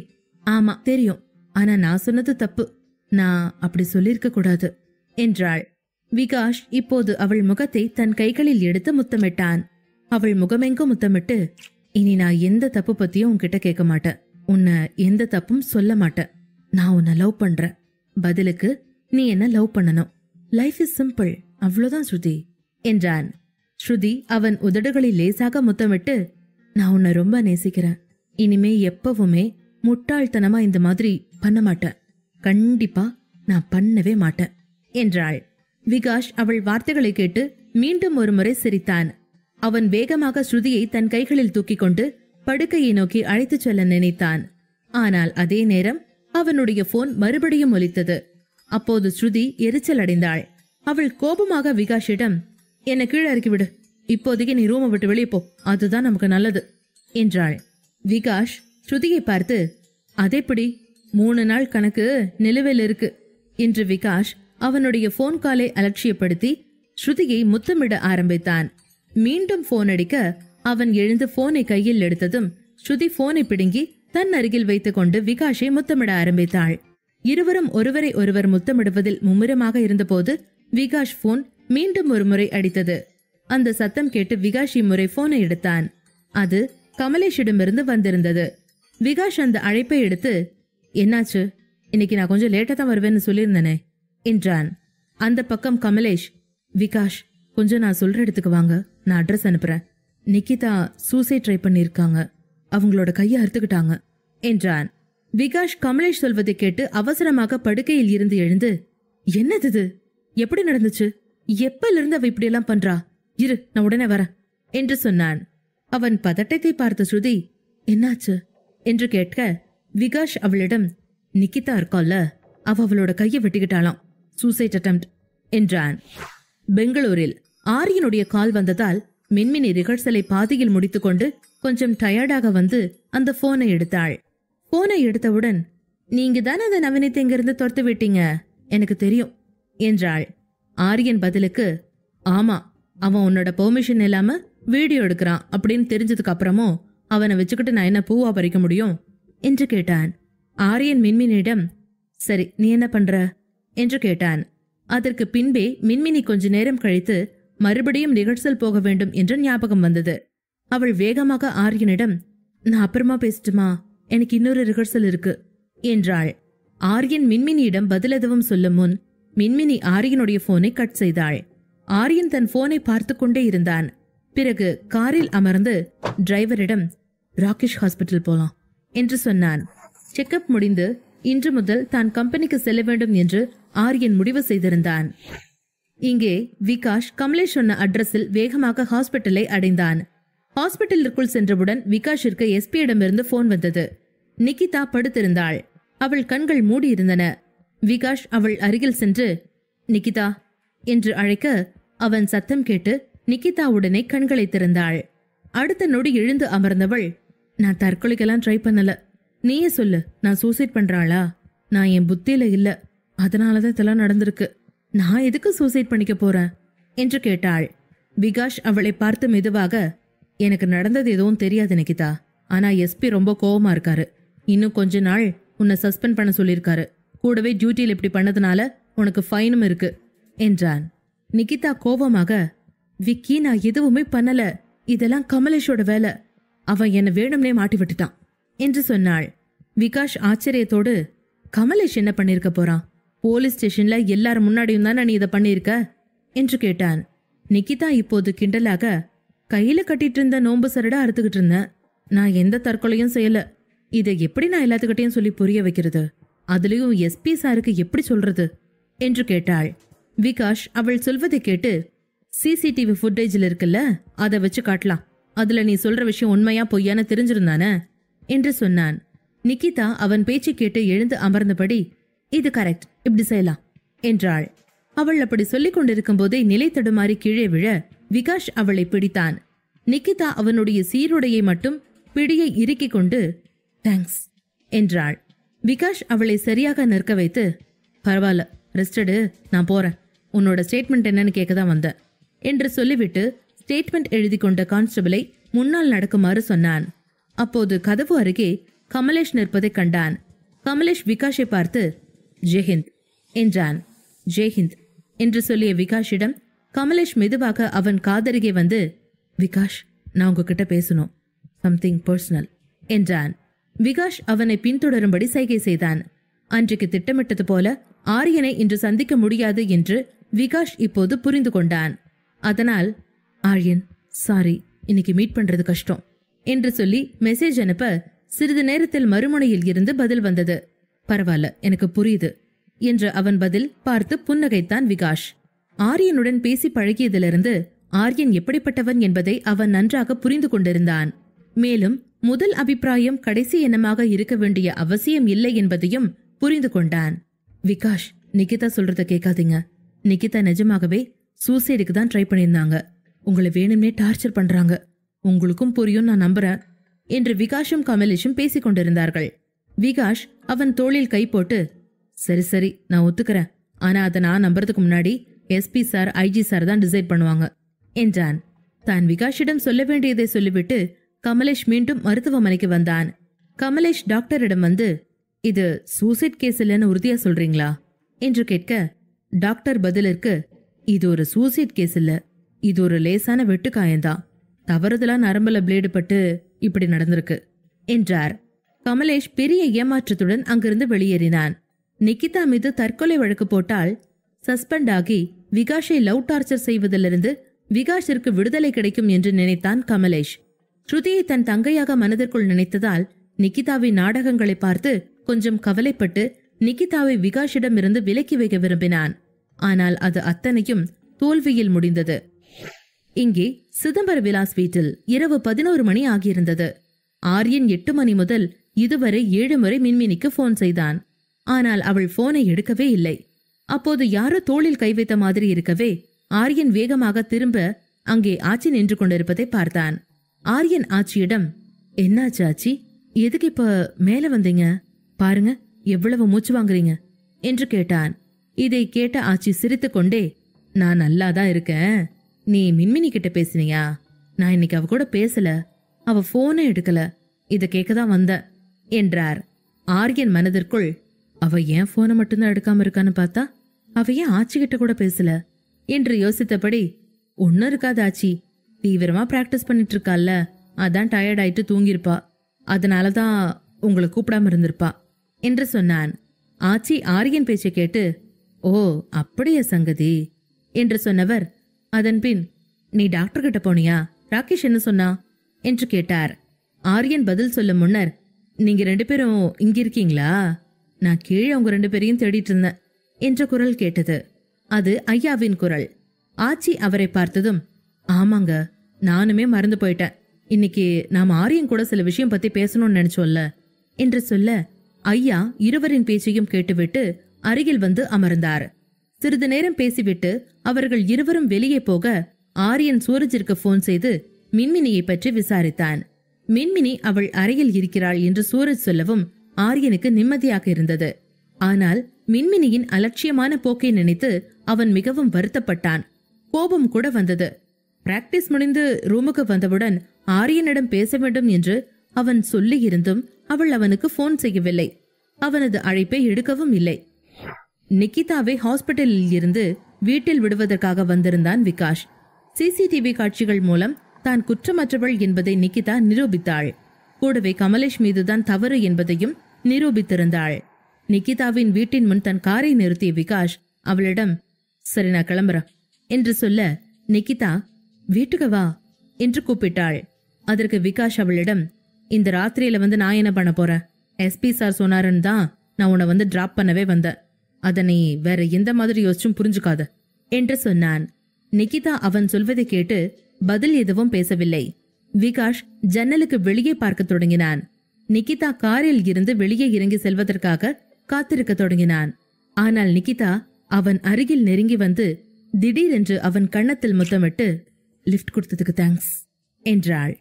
ஆமா தெரியும், ஆனா நான் சொன்னது தப்பு, நான் அப்படி சொல்லிருக்க கூடாது என்றாள். விகாஷ் இப்போது அவள் முகத்தை தன் கைகளில் எடுத்து முத்தமிட்டான். அவள் முகமெங்கும் முத்தமிட்டு, இனி நான் எந்த தப்பு பத்தியும் உன்கிட்ட கேட்க மாட்டேன், உன்னை எந்த தப்பும் சொல்ல மாட்டேன். நான் உன்னை லவ் பண்றேன், பதிலுக்கு நீ என்ன லவ் பண்ணணும். லைஃப் இஸ் சிம்பிள், அவ்வளவுதான் ஸ்ருதி என்றான். ஸ்ருதி அவன் உதடுகளில் லேசாக முத்தமிட்டு, நான் உன்னை ரொம்ப நேசிக்கிறேன், இனிமே எப்பவுமே முட்டாள்தனமா இந்த மாதிரி பண்ண மாட்டேன், கண்டிப்பா நான் பண்ணவே மாட்டேன் என்றாள். விகாஷ் அவள் வார்த்தைகளை கேட்டு மீண்டும் ஒரு முறை சிரித்தான். அவன் வேகமாக ஸ்ருதியை தன் கைகளில் தூக்கிக் கொண்டு படுக்கையை நோக்கி அழைத்துச் செல்ல நினைத்தான். ஆனால் அதே நேரம் அவனுடைய போன் மறுபடியும் ஒலித்தது. அப்போது ஸ்ருதி எரிச்சல் அடைந்தாள். அவள் கோபமாக விகாஷிடம், என்ன கீழே இறக்கிவிடு, இப்போதைக்கு நீ ரூமை விட்டு வெளியே போ, அதுதான் நமக்கு நல்லது என்றாள். விகாஷ் ஸ்ருதியை பார்த்து, அதேப்படி 3 நாள் கணக்கு நிலுவையில் இருக்கு என்று விகாஷ் அவனுடைய போன் காலை அலட்சியப்படுத்தி ஸ்ருதியை முத்தமிட ஆரம்பித்தான். மீண்டும் போன் அடிக்க அவன் எழுந்து போனை கையில் எடுத்ததும் ஸ்ருதி போனை பிடுங்கி தன் அருகில் வைத்துக் கொண்டு விகாஷை முத்தமிட ஆரம்பித்தாள். இருவரும் ஒருவரை ஒருவர் முத்தமிடுவதில் மும்முரமாக இருந்தபோது விகாஷ் போன் மீண்டும் ஒரு முறை அடித்தது. அந்த சத்தம் கேட்டு விகாஷ் இம்முறை போனை எடுத்தான். அது கமலேஷிடமிருந்து வந்திருந்தது. விகாஷ் அந்த அழைப்பை எடுத்து, என்னாச்சு, இன்னைக்கு நான் கொஞ்சம் லேட்டா தான் வருவேன்னு சொல்லியிருந்தனே என்றான். அந்த பக்கம் கமலேஷ், விகாஷ் கொஞ்சம் நான் சொல்ற இடத்துக்கு வாங்க, நான் அட்ரஸ் அனுப்புறேன். நிக்கிதா சூசைட் ட்ரை பண்ணிருக்காங்க, அவங்களோட கையை அறுத்துக்கிட்டாங்க என்றான். விகாஷ் கமலேஷ் சொல்வதை கேட்டு அவசரமாக படுக்கையில் இருந்து எழுந்து, என்னது, எப்படி நடந்துச்சு, எப்பல இருந்து அவ இப்படி எல்லாம் பண்றா, இரு நான் உடனே வரேன் என்று சொன்னான். அவன் பதட்டத்தை பார்த்த ஸ்ருதி, என்னாச்சு என்று கேட்க விகாஷ் அவளிடம், நிக்கிதா இருக்கால, அவளோட கையை வெட்டிக்கிட்டாளாம், சூசைட் அட்டெம்ப்ட் என்றான். பெங்களூரில் ஆரியனுடைய கால் வந்ததால் மின்மினி ரிஹர்சலை பாதியில் முடித்துக்கொண்டு கொஞ்சம் டயர்டாக வந்து அந்த போனை எடுத்தாள். போனை எடுத்தவுடன், நீங்க தானே அந்த நவீனத்தை இங்கிருந்து துரத்து விட்டீங்க, எனக்கு தெரியும் என்றாள். ஆரியன் பதிலுக்கு, ஆமா, அவன் உன்னோட பெர்மிஷன் இல்லாம வீடியோ எடுக்கிறான் அப்படின்னு தெரிஞ்சதுக்கு அப்புறமும் அவனை வச்சுக்கிட்டு நான் என்ன பூவா பறிக்க முடியும் என்று கேட்டான். ஆரியன் மின்மினியிடம், சரி நீ என்ன பண்ற என்று கேட்டான். அதற்கு பின்பே மின்மினி கொஞ்ச நேரம் கழித்து மறுபடியும் ரிஹர்சல் போக வேண்டும் என்ற ஞாபகம் வந்தது. அவள் வேகமாக ஆரியனிடம், நான் அப்புறமா பேசட்டுமா, எனக்கு இன்னொரு ரிஹர்சல் இருக்கு என்றாள். ஆரியன் மின்மினியிடம் பதில் எதுவும் சொல்லும் முன் மின்மினி ஆரியனுடைய போனை கட் செய்தாள். ஆரியன் தன் போனை பார்த்து கொண்டே இருந்தான். பிறகு காரில் அமர்ந்து டிரைவரிடம், ராகேஷ் ஹாஸ்பிட்டல் போலாம் என்று சொன்னான். செக்கப் முடிந்து இன்று முதல் தான் கம்பெனிக்கு செல்ல வேண்டும் என்று ஆரியன் முடிவு செய்திருந்தான். இங்கே விகாஷ் கமலேஷ் சொன்ன அட்ரஸில் வேகமாக ஹாஸ்பிட்டலை அடைந்தான். ஹாஸ்பிட்டலுக்குள் சென்றவுடன் விகாஷிற்கு எஸ்பியிடமிருந்து போன் வந்தது. நிக்கிதா படுத்திருந்தாள். அவள் கண்கள் மூடியிருந்தன. விகாஷ் அவள் அருகில் சென்று, நிக்கிதா என்று அழைக்க அவன் சத்தம் கேட்டு நிக்கிதா உடனே கண்களை திறந்தாள். அடுத்த நொடி எழுந்து அமர்ந்தவள், நான் தற்கொலைக்கெல்லாம் ட்ரை பண்ணல, நீயே சொல்லு, நான் சூசைட் பண்றாளா? நான் என் புத்தியில இல்ல, அதனாலதான் இதெல்லாம் நடந்திருக்கு, நான் எதுக்கு சூசைட் பண்ணிக்க போறேன் என்று கேட்டாள். விகாஷ் அவளை பார்த்து மெதுவாக, எனக்கு நடந்தது எதுவும் தெரியாது நிக்கிதா, ஆனா எஸ்பி ரொம்ப கோவமா இருக்காரு, இன்னும் கொஞ்ச நாள் உன்னை சஸ்பெண்ட் பண்ண சொல்லிருக்காரு, கூடவே டியூட்டியில் இப்படி பண்ணதுனால உனக்கு ஃபைனும் இருக்கு என்றான். நிக்கிதா கோபமாக, விக்கி நான் எதுவுமே பண்ணல, இதெல்லாம் கமலேஷோட வேலை, அவன் என்ன வேணும்னே மாட்டி விட்டுட்டான் என்று சொன்னாள். விகாஷ் ஆச்சரியத்தோடு, கமலேஷ் என்ன பண்ணிருக்க போறான், போலீஸ் ஸ்டேஷன்ல எல்லாரும் முன்னாடியும் தானே நீ இதை பண்ணிருக்க என்று கேட்டான். நிக்கிதா இப்போது கிண்டலாக, கையில கட்டிட்டு இருந்த நோம்பு சரடா அறுத்துக்கிட்டு இருந்தேன், நான் எந்த தற்கொலையும் செய்யல, இதை எப்படி நான் எல்லாத்துக்கிட்டையும் சொல்லி புரிய வைக்கிறது, அதுலயும் எஸ்பி சாருக்கு எப்படி சொல்றது என்று கேட்டாள். விகாஷ் அவள் சொல்வதை கேட்டு, சிசிடிவி ஃபுட்டேஜில் இருக்குல்ல, அதை வச்சு காட்டலாம். அதுல நீ சொல்ற விஷயம் உண்மையா பொய்யான்னு தெரிஞ்சிருந்தானே என்று சொன்னான். நிகிதா அவன் பேச்சு கேட்டு எழுந்து அமர்ந்தபடி, இது கரெக்ட், இப்படி செய்யலாம் என்றாள். அவள் அப்படி சொல்லிக் கொண்டிருக்கும் போதே நிலை தடுமாறி கீழே விழ விகாஷ் அவளை பிடித்தான். நிகிதா அவனுடைய சீருடையை மட்டும் பிடியை இறுக்கிக் கொண்டு தேங்க்ஸ் என்றாள். விகாஷ் அவளை சரியாக நிற்க வைத்து, பரவாயில்ல, ரெஸ்டடு, நான் போறேன். உன்னோட ஸ்டேட்மெண்ட் என்னன்னு கேட்கதான் வந்தேன் என்று சொல்லிவிட்டு ஸ்டேட்மெண்ட் எழுதி கொண்ட கான்ஸ்டபிளை முன்னால் நடக்குமாறு சொன்னான். அப்போது கதவு அருகே கமலேஷ் நிற்பதை கண்டான். கமலேஷ் விகாஷை பார்த்து ஜெய்ஹிந்த் என்றான். ஜெய்ஹிந்த் என்று சொல்லிய விகாஷிடம் கமலேஷ் மெதுவாக அவன் காதருகே வந்து, விகாஷ், நான் உங்ககிட்ட பேசணும், சம்திங் பர்சனல் என்றான். விகாஷ் அவனை பின்தொடரும்படி சைகை செய்தான். அன்றைக்கு திட்டமிட்டது போல ஆரியனை இன்று சந்திக்க முடியாது என்று விகாஷ் இப்போது புரிந்து கொண்டான். அதனால், ஆரியன், சாரி, இன்னைக்கு மீட் பண்றது கஷ்டம் என்று சொல்லி மெசேஜ் அனுப்ப சிறிது நேரத்தில் மறுமுனையில் இருந்து பதில் வந்தது. பரவாயில்ல, எனக்கு புரியுது என்று அவன் பதில் பார்த்து புன்னகைத்தான் விகாஷ். ஆரியனுடன் பேசி பழகியதிலிருந்து ஆரியன் எப்படிப்பட்டவன் என்பதை அவன் நன்றாக புரிந்து கொண்டிருந்தான். மேலும் முதல் அபிப்பிராயம் கடைசி எண்ணமாக இருக்க வேண்டிய அவசியம் இல்லை என்பதையும் புரிந்து கொண்டான். விகாஷ், நிகிதா சொல்றத கேட்காதீங்க. நிகிதா நிஜமாகவே சூசைடுக்கு தான் ட்ரை பண்ணியிருந்தாங்க. உங்களை வேணும்னே டார்ச்சர் பண்றாங்க. உங்களுக்கும் புரியும், நான் நம்புறேன் என்று விகாஷும் கமலேஷும் பேசிக் கொண்டிருந்தார்கள். விகாஷ் அவன் தோளில் கை போட்டு, சரி சரி, நான் ஒத்துக்கிறேன். ஆனா அதை நான் நம்புறதுக்கு முன்னாடி எஸ்பி சார், ஐஜி சார் தான் டிசைட் பண்ணுவாங்க என்றான். தான் விகாஷிடம் சொல்ல வேண்டியதை சொல்லிவிட்டு கமலேஷ் மீண்டும் மருத்துவமனைக்கு வந்தான். கமலேஷ் டாக்டரிடம் வந்து, இது சூசைட் கேஸ் இல்லைன்னு உறுதியா சொல்றீங்களா என்று கேட்க, டாக்டர் பதிலிற்கு, இது ஒரு சூசைட் கேஸ் இல்ல, இது ஒரு லேசான வெட்டுக்காயந்தான். தவறுதலா நரம்புல பிளேடு பட்டு இப்படி நடந்திருக்கு என்றார். கமலேஷ் பெரிய ஏமாற்றத்துடன் அங்கிருந்து வெளியேறினான். நிகிதா மீது தற்கொலை வழக்கு போட்டால் சஸ்பெண்ட் ஆகி விகாஷை லவ் டார்ச்சர் செய்வதிலிருந்து விகாஷிற்கு விடுதலை கிடைக்கும் என்று நினைத்தான் கமலேஷ். ஸ்ருதியை தன் தங்கையாக மனதிற்குள் நினைத்ததால் நிகிதாவின் நாடகங்களை பார்த்து கொஞ்சம் கவலைப்பட்டு நிகிதாவை விகாஷிடமிருந்து விலக்கி வைக்க விரும்பினான். ஆனால் அது அத்தனையும் தோல்வியில் முடிந்தது. இங்கே சிதம்பர விலாஸ் வீட்டில் இரவு 11 மணி ஆகியிருந்தது. ஆரியன் 8 மணி முதல் இதுவரை 7 முறை மின்மினிக்கு போன் செய்தான். ஆனால் அவள் போனை எடுக்கவே இல்லை. அப்போது யாரோ தோளில் கை வைத்த மாதிரி இருக்கவே ஆரியன் வேகமாக திரும்ப அங்கே ஆச்சி நின்று கொண்டிருப்பதை பார்த்தான். ஆரியன் ஆச்சியிடம், என்னாச்சு ஆச்சி, எதுக்கு இப்ப மேல வந்தீங்க? பாருங்க, எவ்வளவு மூச்சு வாங்குறீங்க என்று கேட்டான். இதை கேட்ட ஆச்சி சிரித்துக்கொண்டே, நான் நல்லாதான் இருக்கேன். நீ மின்மினி கிட்ட பேசினியா? நான் இன்னைக்கு அவ கூட பேசல, அவ போனை எடுக்கல, இத கேட்கதான் வந்த என்றார். ஆரியன் மனதிற்குள், அவ ஏன் போனை மட்டும்தான் எடுக்காம இருக்கான்னு பார்த்தா அவ ஏன் ஆச்சி கிட்ட கூட பேசல என்று யோசித்தபடி, ஒன்னும் இருக்காது ஆச்சி, தீவிரமா பிராக்டிஸ் பண்ணிட்டு இருக்கால, அதான் டயர்ட் ஆயிட்டு தூங்கிருப்பா, அதனாலதான் உங்களை கூப்பிடாம இருந்திருப்பா என்று சொன்னான். ஆச்சி ஆரியன் பேச்சை கேட்டு, ஓ அப்படியே சங்கதி என்று சொன்னவர், அதன் பின், நீ டாக்டர் கிட்ட போனியா? ராகேஷ் என்ன சொன்னா என்று கேட்டார். ஆரியன் பதில் சொல்ல முன்னர், நீங்க 2 பேரும் இங்க இருக்கீங்களா? நான் கீழே உங்க 2 பேரையும் தேடிட்டு இருந்தேன் என்ற குரல் கேட்டது. அது ஐயாவின் குரல். ஆச்சி அவரை பார்த்ததும், ஆமாங்க, நானுமே மறந்து போயிட்டேன். இன்னைக்கு நாம ஆரியன் கூட சில விஷயம் பத்தி பேசணும்னு நினைச்சோம்ல என்று சொல்ல, ஐயா இருவரின் பேச்சையும் கேட்டுவிட்டு அருகில் வந்து அமர்ந்தார். சிறிது நேரம் பேசிவிட்டு அவர்கள் இருவரும் வெளியே போக ஆரியன் சூரஜிற்கு போன் செய்து மின்மினியை பற்றி விசாரித்தான். மின்மினி அவள் அறையில் இருக்கிறாள் என்று சூரஜ் சொல்லவும் ஆரியனுக்கு நிம்மதியாக இருந்தது. ஆனால் மின்மினியின் அலட்சியமான போக்கை நினைத்து அவன் மிகவும் வருத்தப்பட்டான். கோபம் கூட வந்தது. பிராக்டிஸ் முடிந்து ரூமுக்கு வந்தவுடன் ஆரியனிடம் பேச வேண்டும் என்று அவன் சொல்லி இருந்தும் அவள் அவனுக்கு போன் செய்யவில்லை. அவனது அழைப்பை எடுக்கவும் இல்லை. நிகிதாவை ஹாஸ்பிட்டலில் இருந்து வீட்டில் விடுவதற்காக வந்திருந்தான் விகாஷ். சிசிடிவி காட்சிகள் மூலம் தான் குற்றமற்றவள் என்பதை நிகிதா நிரூபித்தாள். கூடவே கமலேஷ் மீதுதான் தவறு என்பதையும் நிரூபித்திருந்தாள். நிகிதாவின் வீட்டின் முன் தன் காரை நிறுத்திய விகாஷ் அவளிடம், சரி நான் கிளம்புறேன் என்று சொல்ல, நிகிதா வீட்டுக்கு வா என்று கூப்பிட்டாள். அதற்கு விகாஷ் அவளிடம், இந்த ராத்திரியில வந்து நான் என்ன பண்ண போறேன்? எஸ்பி சார் சொன்னாருன்னு தான் நான் உன்னை வந்து டிராப் பண்ணவே வந்தேன். அத நீ வேற எந்த மாதிரி யோசிச்சும் புரிஞ்சுக்காத என்று சொன்னான். நிகிதா அவன் சொல்வதை கேட்டு பதில் எதுவும் பேசவில்லை. விகாஷ் ஜன்னலுக்கு வெளியே பார்க்க தொடங்கினான். நிகிதா காரில் இருந்து வெளியே இறங்கி செல்வதற்காக காத்திருக்க தொடங்கினான். ஆனால் நிகிதா அவன் அருகில் நெருங்கி வந்து திடீரென்று அவன் கன்னத்தில் முத்தமிட்டு, லிஃப்ட் கொடுத்ததுக்கு தேங்க்ஸ் என்றாள்.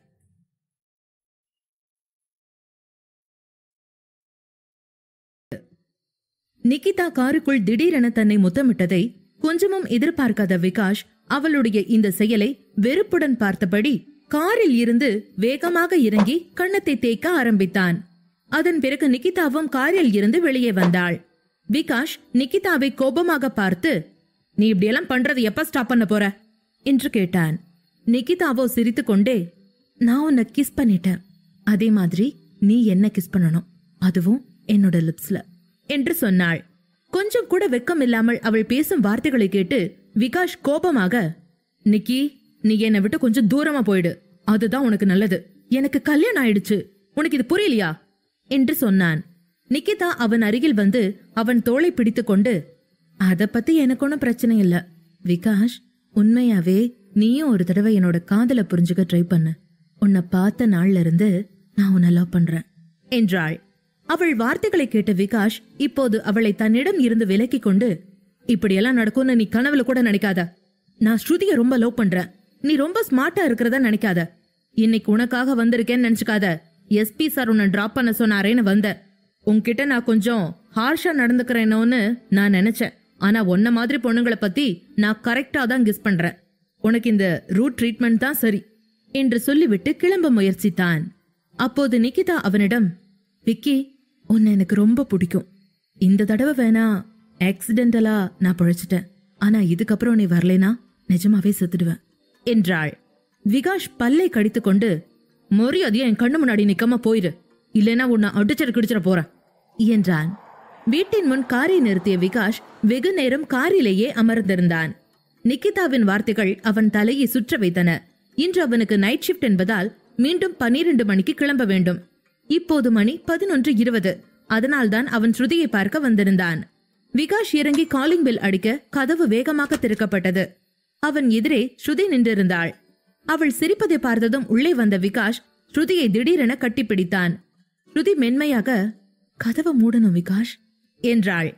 நிகிதா காருக்குள் திடீரென தன்னை முத்தமிட்டதை கொஞ்சமும் எதிர்பார்க்காத விகாஷ் அவளுடைய இந்த செயலை வெறுப்புடன் பார்த்தபடி காரில் இருந்து வேகமாக இறங்கி கன்னத்தை தேய்க்க ஆரம்பித்தான். அதன் பிறகு நிகிதாவும் காரில் இருந்து வெளியே வந்தாள். விகாஷ் நிகிதாவை கோபமாக பார்த்து, நீ இப்படியெல்லாம் பண்றது எப்ப ஸ்டாப் பண்ண போற என்று கேட்டான். நிகிதாவோ சிரித்துக்கொண்டே, நான் உன்னை கிஸ் பண்ணிட்டேன், அதே மாதிரி நீ என்ன கிஸ் பண்ணணும், அதுவும் என்னோட லிப்ஸ்ல என்று சொன்னாள். கொஞ்சம் கூட வெக்கம் இல்லாமல் அவள் பேசும் வார்த்தைகளை கேட்டு விகாஷ் கோபமாக, நிக்கி, நீ என்னை விட்டு கொஞ்சம் தூரமா போயிடு, அதுதான் உனக்கு நல்லது, எனக்கு கல்யாணம் ஆயிடுச்சு, உனக்கு இது புரியலையா என்று சொன்னான். நிகிதா அவன் அருகில் வந்து அவன் தோளை பிடித்து கொண்டு, அத பத்தி எனக்கு ஒன்னும் பிரச்சனை இல்ல விகாஷ், உண்மையாவே நீயும் ஒரு தடவை என்னோட காதல புரிஞ்சுக்க ட்ரை பண்ணு, உன்னை பார்த்த நாள்ல இருந்து நான் உன்னை லவ் பண்றேன் என்றாள். அவள் வார்த்தைகளை கேட்ட விகாஷ் இப்போது அவளை தன்னிடம் இருந்து விலக்கி கொண்டு, இப்படியெல்லாம் நடக்கும்னு நீ கனவுல கூட நினைக்காத, நான் ஸ்ருதிய ரொம்ப லவ் பண்றேன், நீ ரொம்ப ஸ்மார்ட்டா இருக்கிறதா நினைக்காத, இன்னைக்கு உனக்காக வந்திருக்கேன்னு நினைச்சுக்காத, எஸ்பி சார் உன்னை டிராப் பண்ண சொன்னாரேன்னு வந்த, உன்கிட்ட நான் கொஞ்சம் ஹார்ஷா நடந்துக்கிறேனோன்னு நான் நினைச்சேன், ஆனா உன்ன மாதிரி பொண்ணுங்களை பத்தி நான் கரெக்டா தான் கெஸ் பண்றேன், உனக்கு இந்த ரூட் ட்ரீட்மெண்ட் தான் சரி என்று சொல்லிவிட்டு கிளம்ப முயற்சித்தான். அப்போது நிகிதா அவனிடம், விக்கி, உன்னை எனக்கு ரொம்ப பிடிக்கும், இந்த தடவை வேணா ஆக்சிடென்டலா நான் பழிச்சிட்டேன், ஆனா இதுக்கப்புறம் நீ வரலேனா நிஜமாவே செத்துடுவேன் என்றாள். விகாஷ் பல்லை கடித்துக்கொண்டு, மரியாதையா என் கண்ணு முன்னாடி நிக்காம போயிரு, இல்லைன்னா உன்னை அடிச்சிட கிடிச்சிட போற என்றான். வீட்டின் முன் காரை நிறுத்திய விகாஷ் வெகு நேரம் காரிலேயே அமர்ந்திருந்தான். நிகிதாவின் வார்த்தைகள் அவன் தலையை சுற்ற வைத்தன. இன்று அவனுக்கு நைட் ஷிப்ட் என்பதால் மீண்டும் 12 மணிக்கு கிளம்ப வேண்டும். இப்போது மணி 11:20. அதனால்தான் அவன் ஸ்ருதியை பார்க்க வந்திருந்தான். விகாஷ் இறங்கி காலிங் பெல் அடிக்க கதவு வேகமாக திறக்கப்பட்டது. அவன் எதிரே ஸ்ருதி நின்றிருந்தாள். அவள் சிரிப்பதை பார்த்ததும் உள்ளே வந்த விகாஷ் ஸ்ருதியை திடீரென கட்டிப்பிடித்தான். ஸ்ருதி மென்மையாக, கதவை மூடணும் விகாஷ் என்றாள்.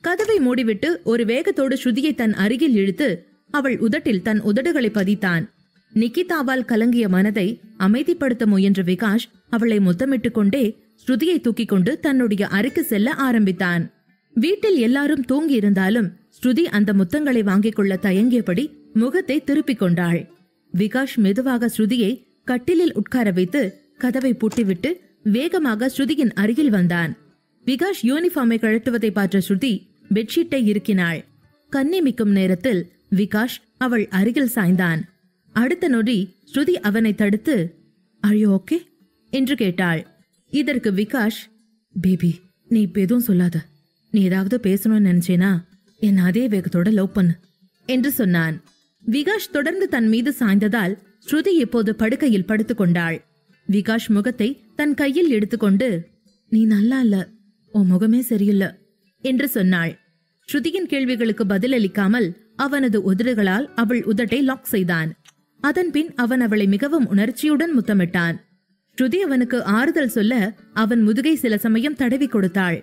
கதவை மூடிவிட்டு ஒரு வேகத்தோடு ஸ்ருதியை தன் அருகில் இழுத்து அவள் உதட்டில் தன் உதடுகளை பதித்தான். நிகிதாவால் கலங்கிய மனதை அமைதிப்படுத்த முயன்ற விகாஷ் அவளை முத்தமிட்டுக் கொண்டே ஸ்ருதியை தூக்கிக் கொண்டு தன்னுடைய அறைக்கு செல்ல ஆரம்பித்தான். வீட்டில் எல்லாரும் தூங்கி இருந்தாலும் ஸ்ருதி அந்த முத்தங்களை வாங்கிக் கொள்ள தயங்கியபடி முகத்தை திருப்பிக் கொண்டாள். விகாஷ் மெதுவாக ஸ்ருதியை கட்டிலில் உட்கார வைத்து கதவை பூட்டிவிட்டு வேகமாக ஸ்ருதியின் அருகில் வந்தான். விகாஷ் யூனிஃபார்மை கழட்டுவதை பார்த்த ஸ்ருதி பெட்ஷீட்டை இறுக்கினாள். கண்ணிமிக்கும் நேரத்தில் விகாஷ் அவள் அருகில் சாய்ந்தான். அடுத்த நொடி ஸ்ருதி அவனை தடுத்து, "Are you okay?" என்று கேட்டாள். இதற்கு விகாஷ், "பேபி, நீ இப்ப எதுவும் சொல்லாத, நீ ஏதாவது பேசணும்னு நினைச்சேனா என்ன அதே வேகத்தோட லவ் பண்ணு" என்று சொன்னான். விகாஷ் தொடர்ந்து தன் மீது சாய்ந்ததால் ஸ்ருதி இப்போது படுக்கையில் படுத்துக் கொண்டாள். விகாஷ் முகத்தை தன் கையில் எடுத்துக்கொண்டு, "நீ நல்லா இல்ல, உன் முகமே சரியில்லை" என்று சொன்னாள். ஸ்ருதியின் கேள்விகளுக்கு பதிலளிக்காமல் அவனது உதடுகளால் அவள் உதட்டை லாக் செய்தான். அதன்பின் அவன் அவளை மிகவும் உணர்ச்சியுடன் முத்தமிட்டான். ஸ்ருதி அவனுக்கு ஆறுதல் சொல்ல அவன் முதுகை சில சமயம் தடவி கொடுத்தாள்.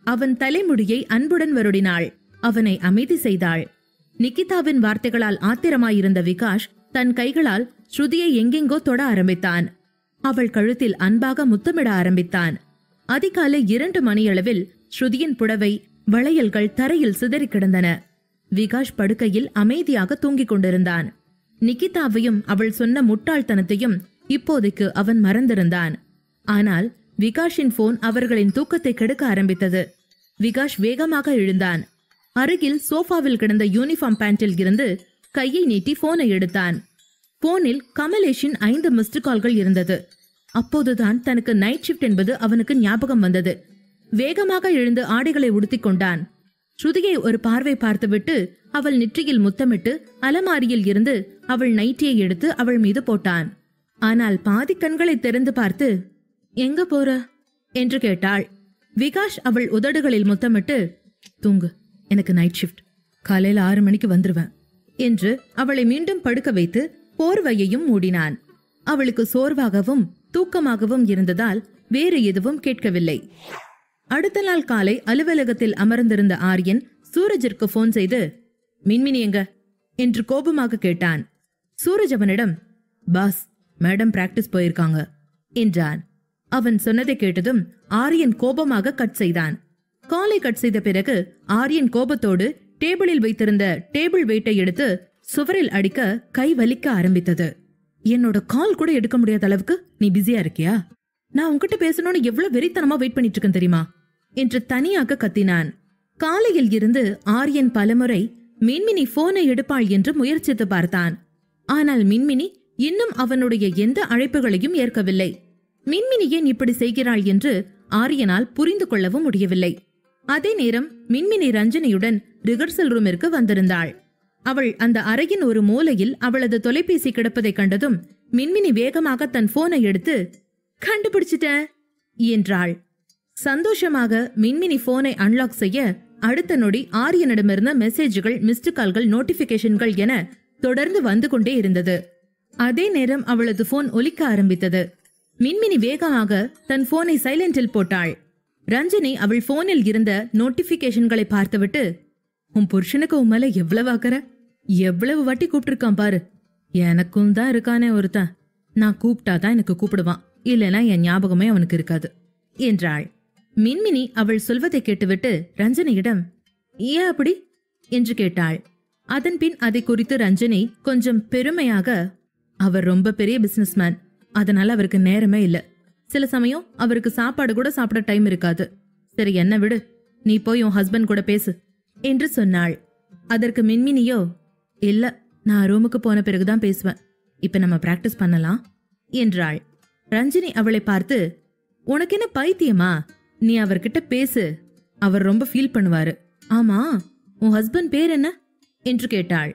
அவன் தலைமுடியை அன்புடன் வருடினாள். அவனை அமைதி செய்தாள். நிகிதாவின் வார்த்தைகளால் ஆத்திரமாயிருந்த விகாஷ் தன் கைகளால் ஸ்ருதியை எங்கெங்கோ தொட ஆரம்பித்தான். அவள் கழுத்தில் அன்பாக முத்தமிட ஆரம்பித்தான். அதிகாலை 2 மணியளவில் ஸ்ருதியின் புடவை, வளையல்கள் தரையில் சிதறி கிடந்தன. விகாஷ் படுக்கையில் அமைதியாக தூங்கிக் கொண்டிருந்தான். நிகிதாவையும் அவள் சொன்ன முட்டாள்தனத்தையும் இப்போதைக்கு அவன் மறந்திருந்தான். ஆனால் விகாஷின் போன் அவர்களின் தூக்கத்தை கெடுக்க ஆரம்பித்தது. விகாஷ் வேகமாக எழுந்தான். அருகில் சோஃபாவில் கிடந்த யூனிஃபார்ம் பேண்டில் இருந்து கையை நீட்டி போனை எடுத்தான். போனில் கமலேஷின் 5 மிஸ்டு கால்கள் இருந்தது. அப்போதுதான் தனக்கு நைட் ஷிப்ட் என்பது அவனுக்கு ஞாபகம் வந்தது. வேகமாக எழுந்து ஆடைகளை உடுத்திக் கொண்டான். ஸ்ருதியை ஒரு பார்வை பார்த்துவிட்டு அவள் நெற்றியில் முத்தமிட்டு அலமாரியில் இருந்து அவள் நைட்டியை எடுத்து அவள் மீது போட்டான். ஆனால் பாதி கண்களை திறந்து பார்த்து, "எங்க போற?" என்று கேட்டாள். விகாஷ் அவள் உதடுகளில் முத்தமிட்டு, "தூங்கு, எனக்கு நைட் ஷிப்ட், காலையில 6 மணிக்கு வந்துருவேன்" என்று அவளை மீண்டும் படுக்க வைத்து போர்வையையும் மூடினான். அவளுக்கு சோர்வாகவும் தூக்கமாகவும் இருந்ததால் வேறு எதுவும் கேட்கவில்லை. அடுத்த நாள் காலை அலுவலகத்தில் அமர்ந்திருந்த ஆரியன் சூரஜிற்கு போன் செய்து, மின்மினி எங்க என்று கோபமாக கேட்டான். சூரஜ் அவனிடம், பாஸ், மேடம் பிராக்டிஸ் போயிருக்காங்க என்றான். அவன் சொன்னதை கேட்டதும் ஆரியன் கோபமாக கட் செய்தான். காலை கட் செய்த பிறகு ஆரியன் கோபத்தோடு டேபிளில் வைத்திருந்த டேபிள் வெயிட்டை எடுத்து சுவரில் அடிக்க கை வலிக்க ஆரம்பித்தது. என்னோட கால் கூட எடுக்க முடியாத அளவுக்கு நீ பிஸியா இருக்கியா? நான் உன்கிட்ட பேசணும்னு எவ்வளவு வெறித்தனமா வெயிட் பண்ணிட்டு இருக்கேன் தெரியுமா என்று தனியாக கத்தினான். காலையில் இருந்து ஆரியன் பலமுறை மின்மினி போனை எடுப்பாள் என்று முயற்சித்து பார்த்தான். ஆனால் மின்மினி இன்னும் அவனுடைய எந்த அழைப்புகளையும் ஏற்கவில்லை. மின்மினி ஏன் இப்படி செய்கிறாள் என்று ஆரியனால் புரிந்து கொள்ளவும் முடியவில்லை. அதே நேரம் மின்மினி ரஞ்சனியுடன் ரிஹர்சல் ரூமிற்கு வந்திருந்தாள். அவள் அந்த அறையின் ஒரு மூலையில் அவளது தொலைபேசி கிடப்பதை கண்டதும் மின்மினி வேகமாக தன் போனை எடுத்து, கண்டுபிடிச்சிட்டேன் என்றாள். சந்தோஷமாக மின்மினி போனை அன்லாக் செய்ய அடுத்த நொடி ஆரியனிடமிருந்த மெசேஜ்கள், மிஸ்டு கால்கள், நோட்டிபிகேஷன்கள் என தொடர்ந்து வந்து கொண்டே இருந்தது. அதே நேரம் அவளது போன் ஒலிக்க ஆரம்பித்தது. மின்மினி வேகமாக தன் போனை சைலண்டில் போட்டாள். ரஞ்சனி அவள் போனில் இருந்த நோட்டிபிகேஷன்களை பார்த்துவிட்டு, உன் புருஷனுக்கு உன் மேல எவ்வளவு அக்கற, எவ்வளவு வாட்டி கூப்பிட்டிருக்கான் பாரு. எனக்கும் தான் இருக்கானே ஒருத்தன், நான் கூப்பிட்டாதான் எனக்கு கூப்பிடுவான், இல்லைன்னா என் ஞாபகமே அவனுக்கு இருக்காது என்றாள். மின்மினி அவள் சொல்வதை கேட்டுவிட்டு ரஞ்சனியிடம், ஏன் அப்படி என்று கேட்டாள். அதன் பின் அதை குறித்து ரஞ்சனி கொஞ்சம் பெருமையாக, அவர் ரொம்ப பெரிய பிசினஸ்மேன், அதனால அவருக்கு நேரமே இல்ல, சில சமயம் அவருக்கு சாப்பாடு கூட சாப்பிட டைம் இருக்காது. சரி, என்ன விடு, நீ போய் உன் ஹஸ்பண்ட் கூட பேசு என்று சொன்னாள். அதற்கு மின்மினியோ, இல்ல, நான் ரூமுக்கு போன பிறகுதான் பேசுவேன், இப்ப நம்ம பிராக்டிஸ் பண்ணலாம் என்றாள். ரஞ்சினி அவளை பார்த்து, உனக்கு என்ன பைத்தியமா, நீ அவர்கிட்ட பேசு, அவர் ரொம்ப ஃபீல் பண்ணுவாரு. ஆமா, உன் ஹஸ்பண்ட் பேர் என்ன என்று கேட்டாள்.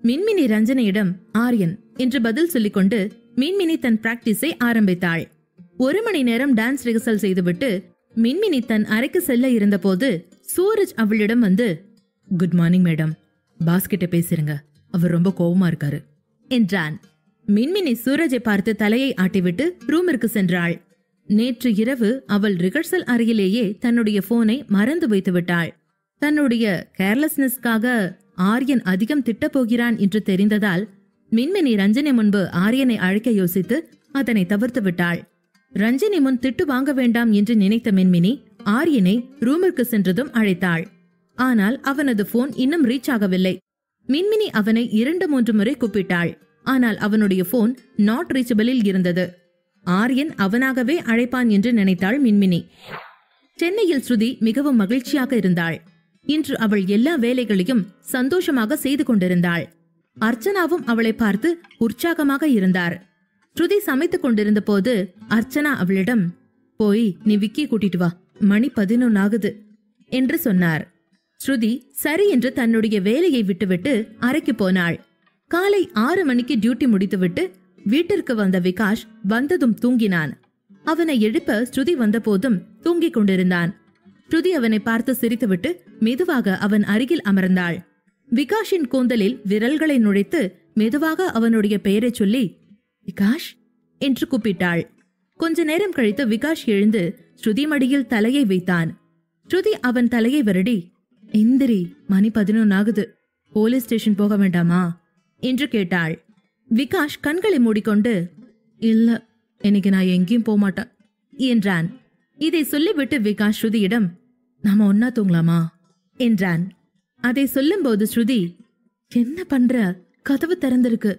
மின்மினி ரஞ்சனியிடம் ஆரியன் என்று பதில் சொல்லிக்கொண்டு மின்மினி தன் பிராக்டிஸை ஆரம்பித்தாள். 1 மணி நேரம் டான்ஸ் ரிஹர்சல் செய்துவிட்டு மின்மினி தன் அறைக்கு செல்ல இருந்தபோது சூரஜ் அவளிடம் வந்து, குட் மார்னிங் மேடம், பாஸ் கிட்ட பேசுறங்க, அவர் ரொம்ப கோவமா இருக்காரு என்றான். மின்மினி சூரஜை பார்த்து தலையை ஆட்டிவிட்டு ரூமிற்கு சென்றாள். நேற்று இரவு அவள் ரிஹர்சல் அறையிலேயே தன்னுடைய போனை மறந்து வைத்து விட்டாள். தன்னுடைய கேர்லெஸ்னஸ்க்காக ஆரியன் அதிகம் திட்டப் போகிறான் என்று தெரிந்ததால் மின்மினி ரஞ்சனி முன்பு ஆரியனை அழைக்க யோசித்து அதனை தவிர்த்து விட்டாள். ரஞ்சனி முன் திட்டு வாங்க வேண்டாம் என்று நினைத்த மின்மினி ஆரியனை ரூமிற்கு சென்றதும் அழைத்தாள். ஆனால் அவனது போன் இன்னும் ரீச் ஆகவில்லை. மின்மினி அவனை 2-3 முறை கூப்பிட்டாள். ஆனால் அவனுடைய போன் நாட் ரீச்சபிளில் இருந்தது. ஆரியன் அவனாகவே அழைப்பான் என்று நினைத்தாள் மின்மினி. சென்னையில் ஸ்ருதி மிகவும் மகிழ்ச்சியாக இருந்தாள். இன்று அவள் எல்லா வேலைகளையும் சந்தோஷமாக செய்து கொண்டிருந்தாள். அர்ச்சனாவும் அவளை பார்த்து உற்சாகமாக இருந்தார். ஸ்ருதி சமைத்துக் கொண்டிருந்த போது அர்ச்சனா அவளிடம், போய் நீ விக்கி கூட்டிட்டு வா, மணி 11 ஆகுது என்று சொன்னார். ஸ்ருதி சரி என்று தன்னுடைய வேலையை விட்டுவிட்டு அறைக்கு போனாள். காலை 6 மணிக்கு டியூட்டி முடித்துவிட்டு வீட்டிற்கு வந்த விகாஷ் வந்ததும் தூங்கினான். அவனை எழுப்ப ஸ்ருதி வந்த போதும் தூங்கிக் கொண்டிருந்தான். ஸ்ருதி அவனை பார்த்து சிரித்துவிட்டு மெதுவாக அவன் அருகில் அமர்ந்தாள். விகாஷின் கூந்தலில் விரல்களை நுழைத்து மெதுவாக அவனுடைய பெயரை சொல்லி, விகாஷ் என்று கூப்பிட்டாள். கொஞ்ச நேரம் கழித்து விகாஷ் எழுந்து ஸ்ருதி மடியில் தலையை வைத்தான். ஸ்ருதி அவன் தலையை வருடி, எந்திரி, மணி 11 ஆகுது, போலீஸ் ஸ்டேஷன் போக வேண்டாமா என்று கேட்டாள். விகாஷ் கண்களை மூடிக்கொண்டு, இல்ல, இன்னைக்கு நான் எங்கேயும் போக மாட்டேன் என்றான். இதை சொல்லிவிட்டு விகாஷ் ஸ்ருதியிடம், நாம ஒன்னா தூங்கலாமா என்றான். அதை சொல்லும் போது ஸ்ருதி, என்ன பண்ற, கதவு திறந்திருக்கு,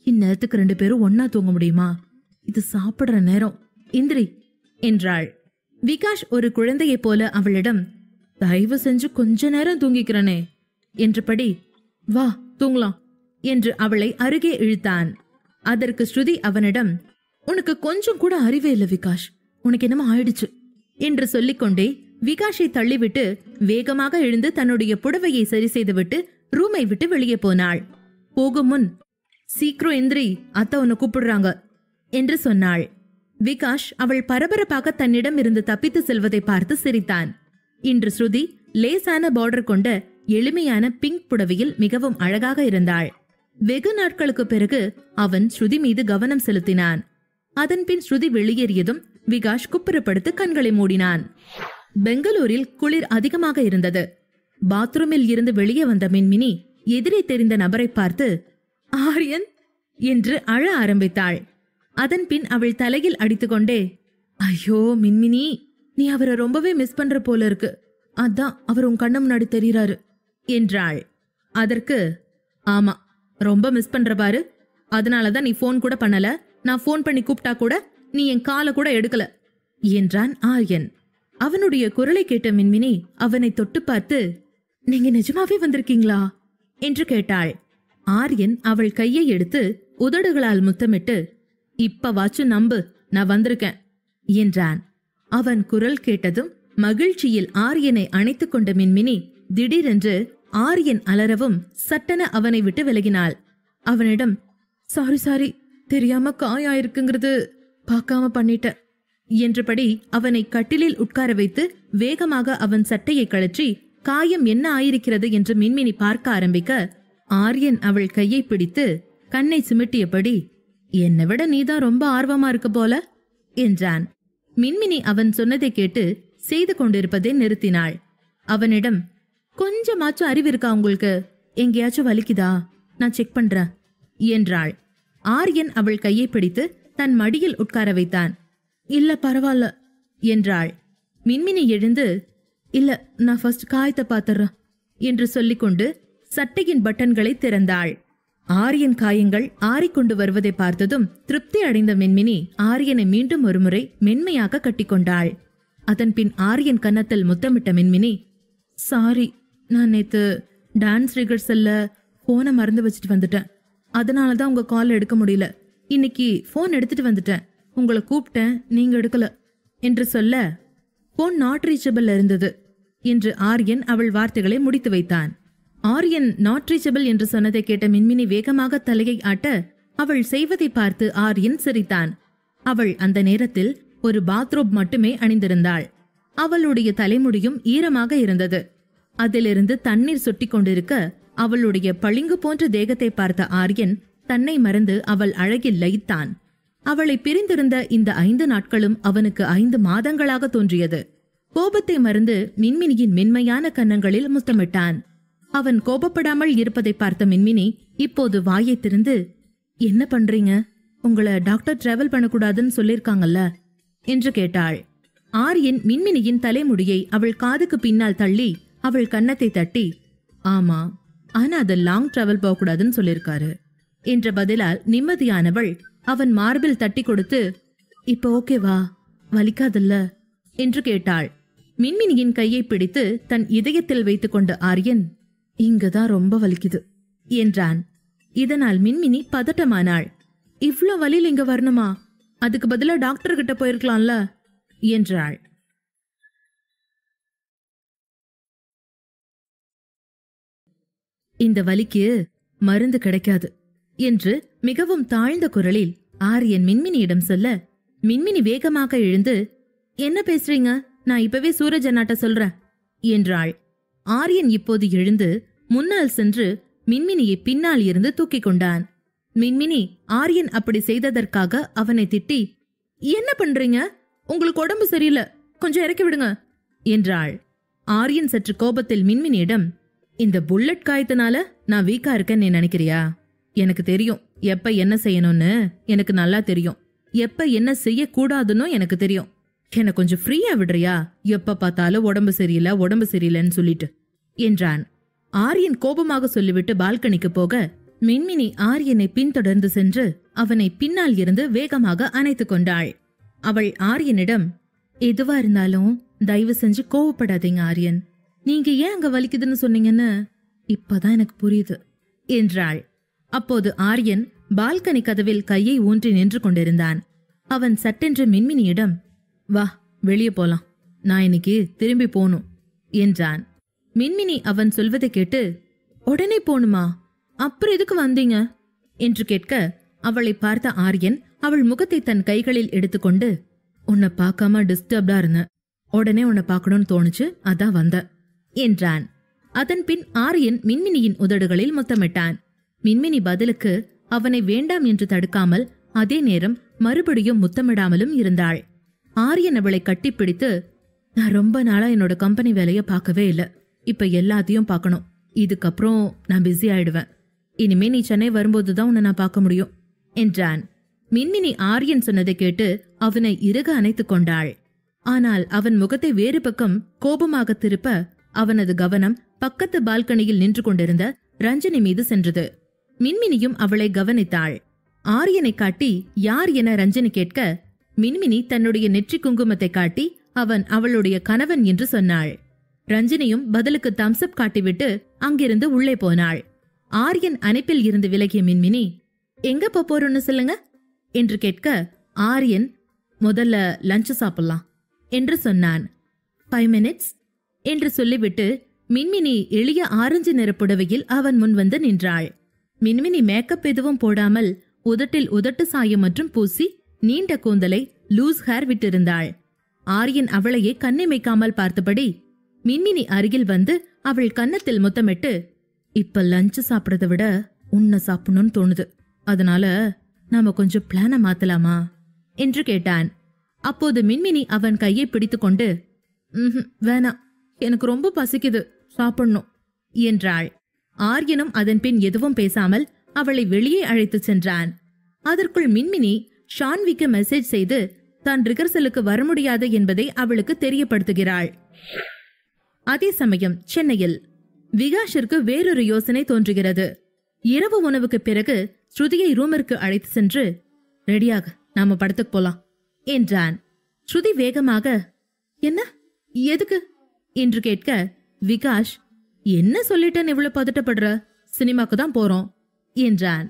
இந்நேரத்துக்கு 2 பேரும் ஒன்னா தூங்க முடியுமா, இது சாப்பிடுற நேரம், இந்திரி என்றாள். விகாஷ் ஒரு குழந்தையைப் போல அவளிடம், தயவு செஞ்சு கொஞ்ச நேரம் தூங்கிக்கிறனே என்றபடி, வா தூங்கலாம் என்று அவளை அருகே இழுத்தான். அதற்கு ஸ்ருதி அவனிடம், உனக்கு கொஞ்சம் கூட அறிவே இல்ல விகாஷ், உனக்கு என்னமோ ஆயிடுச்சு என்று சொல்லிக்கொண்டே விகாஷை தள்ளிவிட்டு வேகமாக எழுந்து தன்னுடைய புடவையை சரி செய்துவிட்டு ரூமை விட்டு வெளியே போனாள். போகும் முன், சீக்கிரம் எந்திரி, அத்தை உன்னை கூப்பிடுறாங்க என்று சொன்னாள். விகாஷ் அவள் பரபரப்பாக தன்னிடம் இருந்து தப்பித்து செல்வதை பார்த்து சிரித்தான். இன்று ஸ்ருதி லேசான பார்டர் கொண்ட எளிமையான பிங்க் புடவையில் மிகவும் அழகாக இருந்தாள். வெகு நாட்களுக்கு பிறகு அவன் ஸ்ருதி மீது கவனம் செலுத்தினான். அதன்பின் ஸ்ருதி வெளியேறியதும் விகாஷ் குப்புறப்படுத்து கண்களை மூடினான். பெங்களூரில் குளிர் அதிகமாக இருந்தது. பாத்ரூமில் இருந்து வெளியே வந்த மின்மினி எதிரே தெரிந்த நபரை பார்த்து ஆரியன் என்று அழ ஆரம்பித்தாள். அதன்பின் அவள் தலையில் அடித்துக்கொண்டே, ஐயோ மின்மினி, நீ அவரை ரொம்பவே மிஸ் பண்ற போல இருக்கு, அதான் அவர் உன் கண்ணு முன்னாடி தெரிகிறாரு என்றாள். அதற்கு, ஆமா ரொம்ப மிஸ் பண்ற பாரு, அதனாலதான் நீ போன் கூட பண்ணல, நான் போன் பண்ணி கூப்பிட்டா கூட நீ என் காலை கூட எடுக்கல என்றான் ஆரியன். அவனுடைய குரலை கேட்ட மின்மினி அவனை தொட்டு பார்த்து, நீங்க நிஜமாவே வந்திருக்கீங்களா என்று கேட்டாள். ஆரியன் அவள் கையை எடுத்து உதடுகளால் முத்தமிட்டு, இப்ப வாச்சு நம்பு, நான் வந்திருக்கேன் என்றான். அவன் குரல் கேட்டதும் மகிழ்ச்சியில் ஆரியனை அணைத்துக் கொண்ட மின்மினி திடீரென்று ஆரியன் அலறவும் சட்டென அவனை விட்டு விலகினாள். அவனிடம், சாரி தெரியாம காயாயிருக்குங்கிறது பார்க்காம பண்ணிட்ட என்றபடி அவனை கட்டிலில் உட்கார வைத்து வேகமாக அவன் சட்டையை கழற்றி காயம் என்ன ஆயிருக்கிறது என்று மின்மினி பார்க்க ஆரம்பிக்க, ஆரியன் அவள் கையை பிடித்து கண்ணை சிமிட்டியபடி, என்னை விட நீதான் ரொம்ப ஆர்வமா இருக்க போல என்றான். மின்மினி அவன் சொன்னதை கேட்டு செய்து கொண்டிருப்பதை நிறுத்தினாள். அவனிடம், கொஞ்சமாச்சும் அறிவு இருக்கா உங்களுக்கு? எங்கேயாச்சும் வலிக்குதா? நான் செக் பண்றேன் என்றாள். ஆரியன் அவள் கையை பிடித்து தன் மடியில் உட்கார வைத்தான். இல்ல பரவாயில்ல என்றாள். மின்மினி எழுந்து, இல்ல நான் ஃபர்ஸ்ட் காயத்தை பாத்துறேன் என்று சொல்லிக்கொண்டு சட்டையின் பட்டன்களை திறந்தாள். ஆரியன் காயங்கள் ஆறிக்கொண்டு வருவதை பார்த்ததும் திருப்தி அடைந்த மின்மினி ஆரியனை மீண்டும் ஒருமுறை மென்மையாக கட்டிக்கொண்டாள். அதன்பின் ஆரியன் கன்னத்தில் முத்தமிட்ட மின்மினி, சாரி, நான் நேத்து டான்ஸ் ரிகர்சல்ல போனை மறந்து வச்சுட்டு வந்துட்டேன், அதனாலதான் உங்க கால் எடுக்க முடியல. இன்னைக்கு போன் எடுத்துட்டு வந்துட்டேன், உங்களை கூப்பிட்டேன், நீங்க எடுக்கல என்று சொல்ல, போன் நாட் ரீச்சபிள் இருந்தது என்று ஆரியன் அவள் வார்த்தைகளை முடித்து வைத்தான். ஆரியன் நாட் ரீச்சபிள் என்று சொன்னதை கேட்ட மின்மினி வேகமாக தலையை ஆட்ட அவள் செய்வதை பார்த்து ஆரியன் சிரித்தான். அவள் அந்த நேரத்தில் ஒரு பாத்ரோப் மட்டுமே அணிந்திருந்தாள். அவளுடைய தலைமுடியும் ஈரமாக இருந்தது. அதிலிருந்து தண்ணீர் சொட்டி கொண்டிருக்க அவளுடைய பளிங்கு போன்ற தேகத்தை பார்த்த ஆரியன் தன்னை மறந்து அவள் அழகில் லயித்தான். அவளை பிரிந்திருந்த இந்த 5 நாட்களும் அவனுக்கு 5 மாதங்களாக தோன்றியது. கோபத்தை மறந்து மின்மினியின் மென்மையான கன்னங்களில் முத்தமிட்டான். அவன் கோபப்படாமல் இருப்பதை பார்த்த மின்மினி இப்போது வாயை திறந்து, என்ன பண்றீங்க? உங்களை டாக்டர் டிராவல் பண்ணக்கூடாதுன்னு சொல்லிருக்காங்கல்ல என்று கேட்டாள். ஆரியன் மின்மினியின் தலைமுடியை அவள் காதுக்கு பின்னால் தள்ளி அவள் கன்னத்தை தட்டி, ஆமா, ஆனா அது லாங் டிராவல் போகக்கூடாதுன்னு சொல்லிருக்காரு என்ற பதிலால் நிம்மதியானவள் அவன் மார்பில் தட்டி கொடுத்து, இப்ப ஓகேவா, வலிக்காதல்ல என்று கேட்டாள். மின்மினியின் கையை பிடித்து தன் இதயத்தில் வைத்துக் கொண்ட ஆரியன், இங்கதான் ரொம்ப வலிக்குது என்றான். இதனால் மின்மினி பதட்டமானாள். இவ்ளோ வலியில் இங்க வரணுமா? அதுக்கு பதிலா டாக்டர் கிட்ட போயிருக்கலாம்ல என்றாள். இந்த வலிக்கு மருந்து கிடைக்காது என்று மிகவும் தாழ்ந்த குரலில் ஆரியன் மின்மினியிடம் சொல்ல, மின்மினி வேகமாக எழுந்து, என்ன பேசுறீங்க? நான் இப்பவே சூரஜ் அண்ணாட்ட சொல்றேன் என்றாள். ஆரியன் இப்போது எழுந்து முன்னால் சென்று மின்மினியை பின்னால் இருந்து தூக்கிக் கொண்டான். மின்மினி ஆரியன் அப்படி செய்ததற்காக அவனை திட்டி, என்ன பண்றீங்க? உங்களுக்கு உடம்பு சரியில்லை, கொஞ்சம் இறக்கி விடுங்க என்றாள். ஆரியன் சற்று கோபத்தில் மின்மினியிடம், இந்த புல்லட் காயத்தினால நான் வீக்கா இருக்கேன்னு நீ நினைக்கிறியா? எனக்கு தெரியும் எப்ப என்ன செய்யணும்னு, எனக்கு நல்லா தெரியும். எப்ப என்ன செய்யக்கூடாதுன்னு எனக்கு தெரியும். என்ன கொஞ்சம் ஃப்ரீயா விடுறியா? எப்ப பார்த்தாலும் உடம்பு சரியில்லைன்னு சொல்லிட்டு என்றான். ஆரியன் கோபமாக சொல்லிவிட்டு பால்கனிக்கு போக மின்மினி ஆரியனை பின்தொடர்ந்து சென்று அவனை பின்னால் இருந்து வேகமாக அணைத்துக் கொண்டாள். அவள் ஆரியனிடம், எதுவா இருந்தாலும் தயவு செஞ்சு கோவப்படாதீங்க ஆரியன். நீங்க ஏன் அங்க வலிக்குதுன்னு சொன்னீங்கன்னு இப்பதான் எனக்கு புரியுது என்றாள். அப்போது ஆரியன் பால்கனி கதவில் கையை ஊன்றி நின்று கொண்டிருந்தான். அவன் சட்டென்று மின்மினியிடம், வா வெளியே போலாம், நான் இன்னைக்கு திரும்பி போனும் என்றான். மின்மினி அவன் சொல்வதை கேட்டு, உடனே போணுமா? அப்புறம் எதுக்கு வந்தீங்க என்று கேட்க அவளை பார்த்த ஆரியன் அவள் முகத்தை தன் கைகளில் எடுத்துக்கொண்டு, உன்னை பார்க்காம டிஸ்டர்ப்டா இருந்த, உடனே உன்னை பார்க்கணும்னு தோணுச்சு, அதான் வந்த என்றான். அதன் பின் ஆரியன் மின்மினியின் உதடுகளில் முத்தமிட்டான். மின்மினி பதிலுக்கு அவனை வேண்டாம் என்று தடுக்காமல் அதே நேரம் மறுபடியும் முத்தமிடாமலும் இருந்தாள். ஆரியன் அவளை கட்டிப்பிடித்து, நான் ரொம்ப நாளா என்னோட கம்பெனி வேலைய பார்க்கவே இல்ல, இப்ப எல்லாத்தையும் பார்க்கணும். இதுக்கப்புறம் நான் பிஸி ஆயிடுவேன். இனிமே நீ சென்னை வரும்போதுதான் உன்னை நான் பார்க்க முடியும் என்றான். மின்மினி ஆரியன் சொன்னதை கேட்டு அவனை இறுக அணைத்துக் கொண்டாள். ஆனால் அவன் முகத்தை வேறு பக்கம் கோபமாக திருப்ப அவனது கவனம் பக்கத்து பால்கனியில் நின்று கொண்டிருந்த ரஞ்சனி மீது சென்றது. மின்மினியும் அவளை கவனித்தாள். ஆரியனை காட்டி யார் என ரஞ்சனி கேட்க, மின்மினி தன்னுடைய நெற்றி குங்குமத்தை காட்டி அவன் அவளுடைய கணவன் என்று சொன்னாள். ரஞ்சனியும் பதிலுக்கு தம்ஸ்அப் காட்டிவிட்டு அங்கிருந்து உள்ளே போனாள். ஆரியன் அணைப்பில் இருந்து விலகிய மின்மினி, எங்க போறோம்னு சொல்லுங்க என்று கேட்க, ஆரியன் முதல்ல லஞ்ச் சாப்பிடலாம் என்று சொன்னான். 5 minutes என்று சொல்லிவிட்டு மின்மினி எளிய ஆரஞ்சு நிற புடவையில் அவன் முன் வந்து நின்றாள். மின்மினி மேக்கப் எதுவும் போடாமல் உதட்டில் உதட்டு சாயம் மற்றும் பூசி நீண்ட கூந்தலை லூஸ் ஹேர் விட்டிருந்தாள். ஆரியன் அவளையே கண்ணிமைக்காமல் பார்த்தபடி மின்மினி அருகில் வந்து அவள் கன்னத்தில் முத்தமிட்டு, இப்ப லஞ்ச் சாப்பிடறத விட உன்னை சாப்பிடணும்னு தோணுது, அதனால நாம கொஞ்சம் பிளான மாத்தலாமா என்று கேட்டான். அப்போது மின்மினி அவன் கையை பிடித்துக்கொண்டு, வேணாம், எனக்கு ரொம்ப பசிக்குது, சாப்பிடணும் என்றாள். ஆரியனும் அதன் பின் எதுவும் பேசாமல் அவளை வெளியே அழைத்துச் சென்றான். அதற்குள் மின்மினி ஷான்விக்கு மெசேஜ் செய்து தான் ரிகர்சலுக்கு வர முடியாது என்பதை அவளுக்கு தெரியப்படுத்துகிறாள். அதே சமயம் சென்னையில் விகாஷிற்கு வேறொரு யோசனை தோன்றுகிறது. இரவு உணவுக்கு பிறகு ஸ்ருதியை ரூமிற்கு அழைத்து சென்று, ரெடியாக நாம படத்துக்கு போலாம் என்றான். ஸ்ருதி வேகமாக, என்ன, எதுக்கு என்று கேட்க, விகாஷ், என்ன சொல்லிட்டேன்னு இவ்வளவு பதட்டப்படுற, சினிமாக்கு தான் போறோம் என்றான்.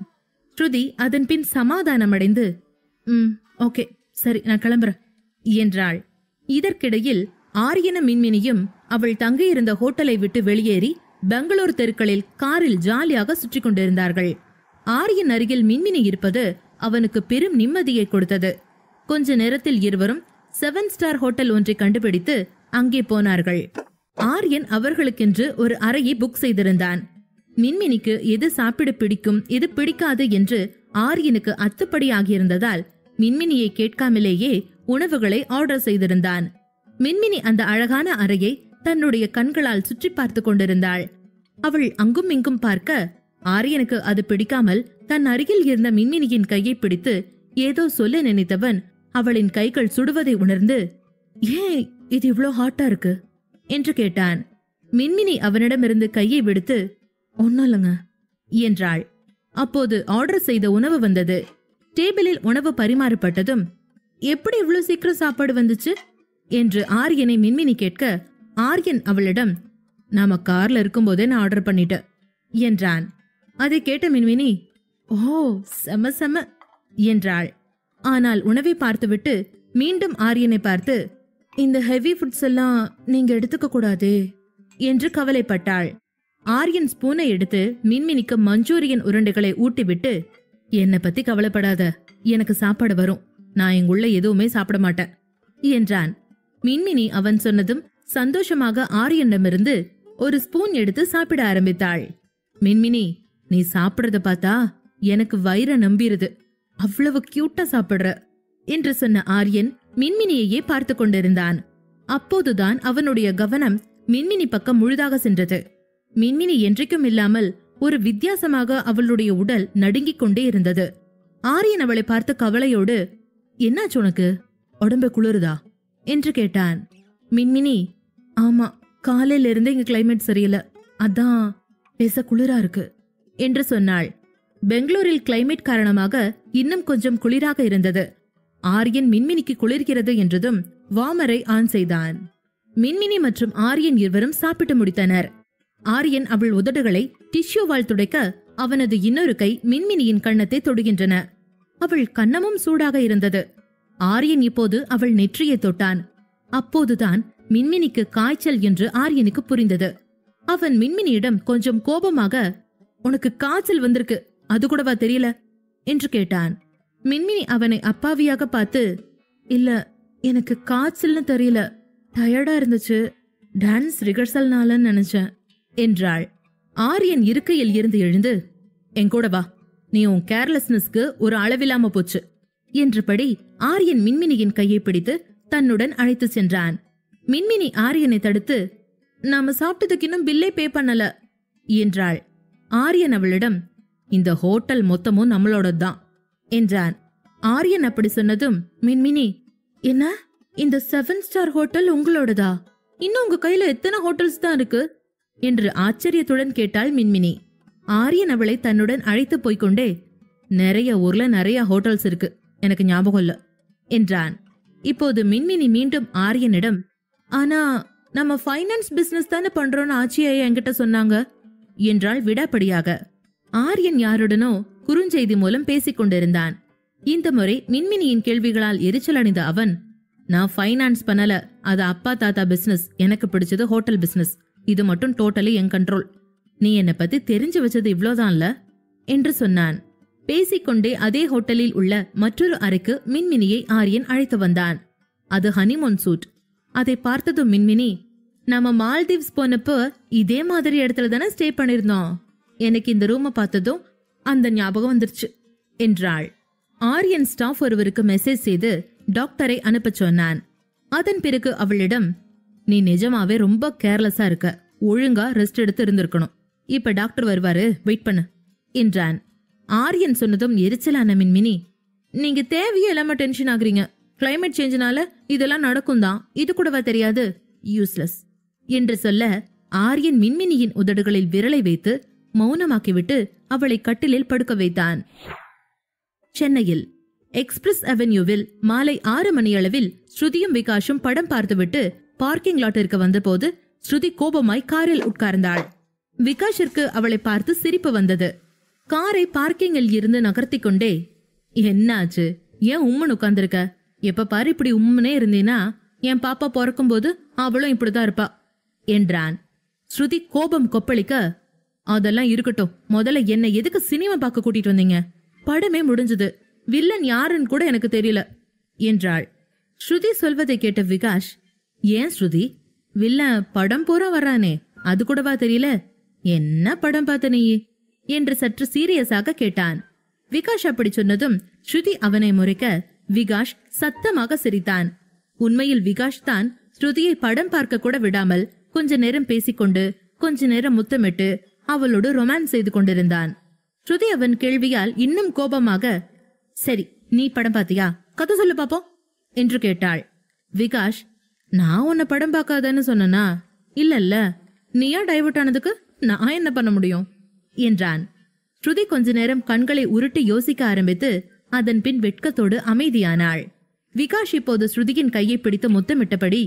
ஸ்ருதி அதன் பின் சமாதானம் அடைந்து, ஓகே சரி, நான் கிளம்புறேன் என்றாள். இதற்கிடையில் ஆரியனும் மின்மினியும் அவள் தங்கியிருந்த ஹோட்டலை விட்டு வெளியேறி பெங்களூர் தெருக்களில் காரில் ஜாலியாக சுற்றி கொண்டிருந்தார்கள். ஆரியன் அருகில் மின்மினி இருப்பது அவனுக்கு பெரும் நிம்மதியை கொடுத்தது. கொஞ்ச நேரத்தில் இருவரும் 7 ஸ்டார் ஹோட்டல் ஒன்றை கண்டுபிடித்து அங்கே போனார்கள். ஆரியன் அவர்களுக்கென்று ஒரு அறையை புக் செய்திருந்தான். மின்மினிக்கு எது சாப்பிட பிடிக்கும் எது பிடிக்காது என்று ஆரியனுக்கு அத்துப்படி ஆகியிருந்ததால் மின்மினியை கேட்காமலேயே உணவுகளை ஆர்டர் செய்திருந்தான். மின்மினி அந்த அழகான அறையை தன்னுடைய கண்களால் சுற்றி பார்த்து கொண்டிருந்தாள். அவள் அங்கும் இங்கும் பார்க்க ஆரியனுக்கு அது பிடிக்காமல் தன் அருகில் இருந்த மின்மினியின் கையை பிடித்து ஏதோ சொல்ல நினைத்தவன் அவளின் கைகள் சுடுவதை உணர்ந்து, ஏன் இது இவ்ளோ ஹாட்டா இருக்கு என்று கேட்டான். மின்மினி அவனிடமிருந்து கையை விடுத்து, ஒன்னும் இல்லைங்க என்றாள். அப்போது ஆர்டர் செய்த உணவு வந்தது. டேபிளில் உணவு பரிமாறப்பட்டதும், எப்படி இவ்வளவு சீக்கிரம் சாப்பாடு வந்துச்சு என்று ஆரியனை மின்மினி கேட்க, ஆரியன் அவளிடம், நாம கார்ல இருக்கும்போதே நான் ஆர்டர் பண்ணிட்டேன் என்றான். அதை கேட்ட மின்மினி, ஓ செம செம என்றாள். ஆனால் உணவை பார்த்துவிட்டு மீண்டும் ஆரியனை பார்த்து, இந்த ஹெவி ஃபுட்ஸ் எல்லாம் நீங்க எடுத்துக்க கூடாதே என்று கவலைப்பட்டாள். ஆரியன் ஸ்பூனை எடுத்து மின்மினிக்கு மஞ்சூரியன் உருண்டைகளை ஊட்டிவிட்டு, என்னை பத்தி கவலைப்படாத, எனக்கு சாப்பாடு வரும், நான் எங்குள்ள எதுவுமே சாப்பிட மாட்டேன் என்றான். மின்மினி அவன் சொன்னதும் சந்தோஷமாக ஆரியனிடமிருந்து ஒரு ஸ்பூன் எடுத்து சாப்பிட ஆரம்பித்தாள். மின்மினி, நீ சாப்பிடுறத பார்த்தா எனக்கு வயிற நம்பிருது, அவ்வளவு கியூட்டா சாப்பிடுற என்று சொன்ன ஆரியன் மின்மினியையே பார்த்து கொண்டிருந்தான். அப்போதுதான் அவனுடைய கவனம் மின்மினி பக்கம் முழுதாக சென்றது. மின்மினி என்றைக்கும் இல்லாமல் ஒரு வித்தியாசமாக அவளுடைய உடல் நடுங்கிக் கொண்டே இருந்தது. ஆரியன் அவளை பார்த்து கவலையோடு, என்னாச்சு உனக்கு, உடம்பு குளிருதா என்று கேட்டான். மின்மினி, ஆமா, காலையில இருந்து இங்க கிளைமேட் சரியில்லை, அதான் பேச குளிரா இருக்கு என்று சொன்னாள். பெங்களூரில் கிளைமேட் காரணமாக இன்னும் கொஞ்சம் குளிராக இருந்தது. ஆரியன் மின்மினிக்கு குளிர்கிறது என்றதும் வார்மரை ஆன் செய்தான். மின்மினி மற்றும் ஆரியன் இருவரும் சாப்பிட்டு முடித்தனர். ஆரியன் அவள் உதடுகளை டிஷ்யூவால் துடைக்க அவனது இன்னொரு கை மின்மினியின் கன்னத்தை தொடுகின்றன. அவள் கன்னமும் சூடாக இருந்தது. ஆரியன் இப்போது அவள் நெற்றியை தொட்டான். அப்போதுதான் மின்மினிக்கு காய்ச்சல் என்று ஆரியனுக்கு புரிந்தது. அவன் மின்மினியிடம் கொஞ்சம் கோபமாக, உனக்கு காய்ச்சல் வந்திருக்கு, அது கூடவா தெரியல என்று கேட்டான். மின்மினி அவனை அப்பாவியாக பார்த்து, இல்ல, எனக்கு காய்ச்சல்னு தெரியல, டயர்டா இருந்துச்சு, டான்ஸ் ரிகர்சல்னாலன்னு நினைச்சேன் என்றாள். ஆரியன் இருக்கையில் இருந்து எழுந்து, என் கூட வா, நீ உன் கேர்லெஸ்னஸ்க்கு ஒரு அளவில்லாம போச்சு என்றபடி ஆரியன் மின்மினியின் கையை பிடித்து தன்னுடன் அழைத்து சென்றான். மின்மினி ஆரியனை தடுத்து, நாம சாப்பிட்டதுக்கு இன்னும் பில்லே பே பண்ணல என்றாள். ஆரியன் அவளிடம், இந்த ஹோட்டல் மொத்தமும் நம்மளோடதான் என்றான். ஆரியன் அப்படி சொன்னதும் மின்மினி, என்ன, இந்த 7 ஸ்டார் ஹோட்டல் உங்களோடதா? இன்னும் உங்க கையில எத்தனை ஹோட்டல்ஸ் தான் இருக்கு என்று ஆச்சரியத்துடன் கேட்டாள் மின்மினி. ஆரியன் அவளை தன்னுடன் அழைத்து போய்கொண்டே, நிறைய ஊர்ல நிறைய ஹோட்டல்ஸ் இருக்கு, எனக்கு ஞாபகம் இல்ல என்றான். இப்போது மின்மினி மீண்டும் ஆரியனிடம், ஆனா நம்ம ஃபைனான்ஸ் பிசினஸ் தானே பண்றோம்னு ஆச்சியா என்கிட்ட சொன்னாங்க என்றாள் விடாப்படியாக. ஆரியன் யாருடனோ குறுஞ்செய்தி மூலம் பேசிக் கொண்டிருந்தான். இந்த முறை மின்மினியின் கேள்விகளால் எரிச்சல் அடைந்த அவன், நான் ஃபைனான்ஸ் பண்ணல, அது அப்பா தாத்தா பிசினஸ், எனக்கு பிடிச்சது ஹோட்டல் பிசினஸ், இது மட்டும் டோட்டலி என் கண்ட்ரோல், நீ என்னை பத்தி தெரிஞ்சு வச்சது இவ்ளோதான்ல என்று சொன்னான். பேசிக்கொண்டே அதே ஹோட்டலில் உள்ள மற்றொரு அறைக்கு மின்மினியை ஆரியன் அழைத்து வந்தான். அது ஹனிமூன் சூட். அதை பார்த்ததும் மின்மினி, நம்ம மால்தீவ்ஸ் போனப்போ இதே மாதிரி இடத்துல தானே ஸ்டே பண்ணிருந்தோம், எனக்கு இந்த ரூமை பார்த்ததும் அந்த ஞாபகம் வந்துருச்சு என்றாள். ஆரியன் ஸ்டாஃப் ஒருவருக்கு மெசேஜ் செய்து டாக்டரை அனுப்ப சொன்னான். அதன் பிறகு அவளிடம், நீ நிஜமாவே ரொம்ப கேர்லெஸ்ஸா இருக்க, ஒழுங்கா ரெஸ்ட் எடுத்து இருந்திருக்கணும், இப்ப டாக்டர் வருவாரு, வெயிட் பண்ணு என்றான். ஆரியன் சொன்னதும் எரிச்சலான மின்மினி, நீங்க தேவையே இல்லாம டென்ஷன் ஆகுறீங்க, கிளைமேட் சேஞ்சினால இதெல்லாம் நடக்கும் தான், இது கூடவா தெரியாது, யூஸ்லெஸ் என்று சொல்ல ஆரியன் மின்மினியின் உதடுகளில் விரலை வைத்து மௌனமாக்கிவிட்டு அவளை கட்டிலில் படுக்க வைத்தான். சென்னையில் எக்ஸ்பிரஸ் அவென்யூவில் மாலை 6 மணியளவில் ஸ்ருதியும் விகாஷும் படம் பார்த்துவிட்டு பார்க்கிங் லாட்டிற்கு வந்தபோது ஸ்ருதி கோபமாய் காரில் உட்கார்ந்தாள். விகாஷிற்கு அவளை பார்த்து சிரிப்பு வந்தது. காரை பார்க்கிங்கில் இருந்து நகர்த்தி கொண்டே, என்னாச்சு, ஏன் உம்முன்னு உட்கார்ந்திருக்க, எப்ப பாரு இப்படி உம்முனே இருந்தீனா என் பாப்பா பிறக்கும் போது அவளும் இப்படிதான் இருப்பா என்றான். ஸ்ருதி கோபம் கொப்பளிக்க, அதெல்லாம் இருக்கட்டும், முதல்ல என்ன எதுக்கு சினிமா பார்க்க கூட்டிட்டு வந்தீங்க, படமே முடிஞ்சது, வில்லன் யாருன்னு கூட எனக்கு தெரியல என்றாள். ஸ்ருதி சொல்வதை கேட்ட விகாஷ், ஏன் ஸ்ருதி, வில்லன் படம் பூரா வர்றானே, அது கூடவா தெரியல, என்ன படம் பார்த்த நீ என்று சற்று சீரியஸாக கேட்டான். விகாஷ் அப்படி சொன்னதும் ஸ்ருதி அவனை முறைக்க விகாஷ் சத்தமாக சிரித்தான். உண்மையில் விகாஷ் தான் ஸ்ருதியை படம் பார்க்க கூட விடாமல் கொஞ்ச நேரம் பேசிக்கொண்டு கொஞ்ச நேரம் முத்தமிட்டு அவளோடு ரொமான்ஸ் செய்து கொண்டிருந்தான். ஸ்ருதி அவன் கேள்வியால் இன்னும் கோபமாக, சரி நீ படம் பாத்தியா, கதை சொல்லு பாப்போம் என்று கேட்டாள். விகாஷ், நான் உன்னை படம் பார்க்காதன்னு சொன்னா, இல்லல்ல, நீயா டைவர்ட் ஆனதுக்கு நான் என்ன பண்ண முடியும் என்றான். ஸ்ருதி கொஞ்ச நேரம் கண்களை உருட்டி யோசிக்க ஆரம்பித்து அதன் பின் வெட்கத்தோடு அமைதியானாள். விகாஷ் இப்போது ஸ்ருதியின் கையை பிடித்து முத்தமிட்டபடி,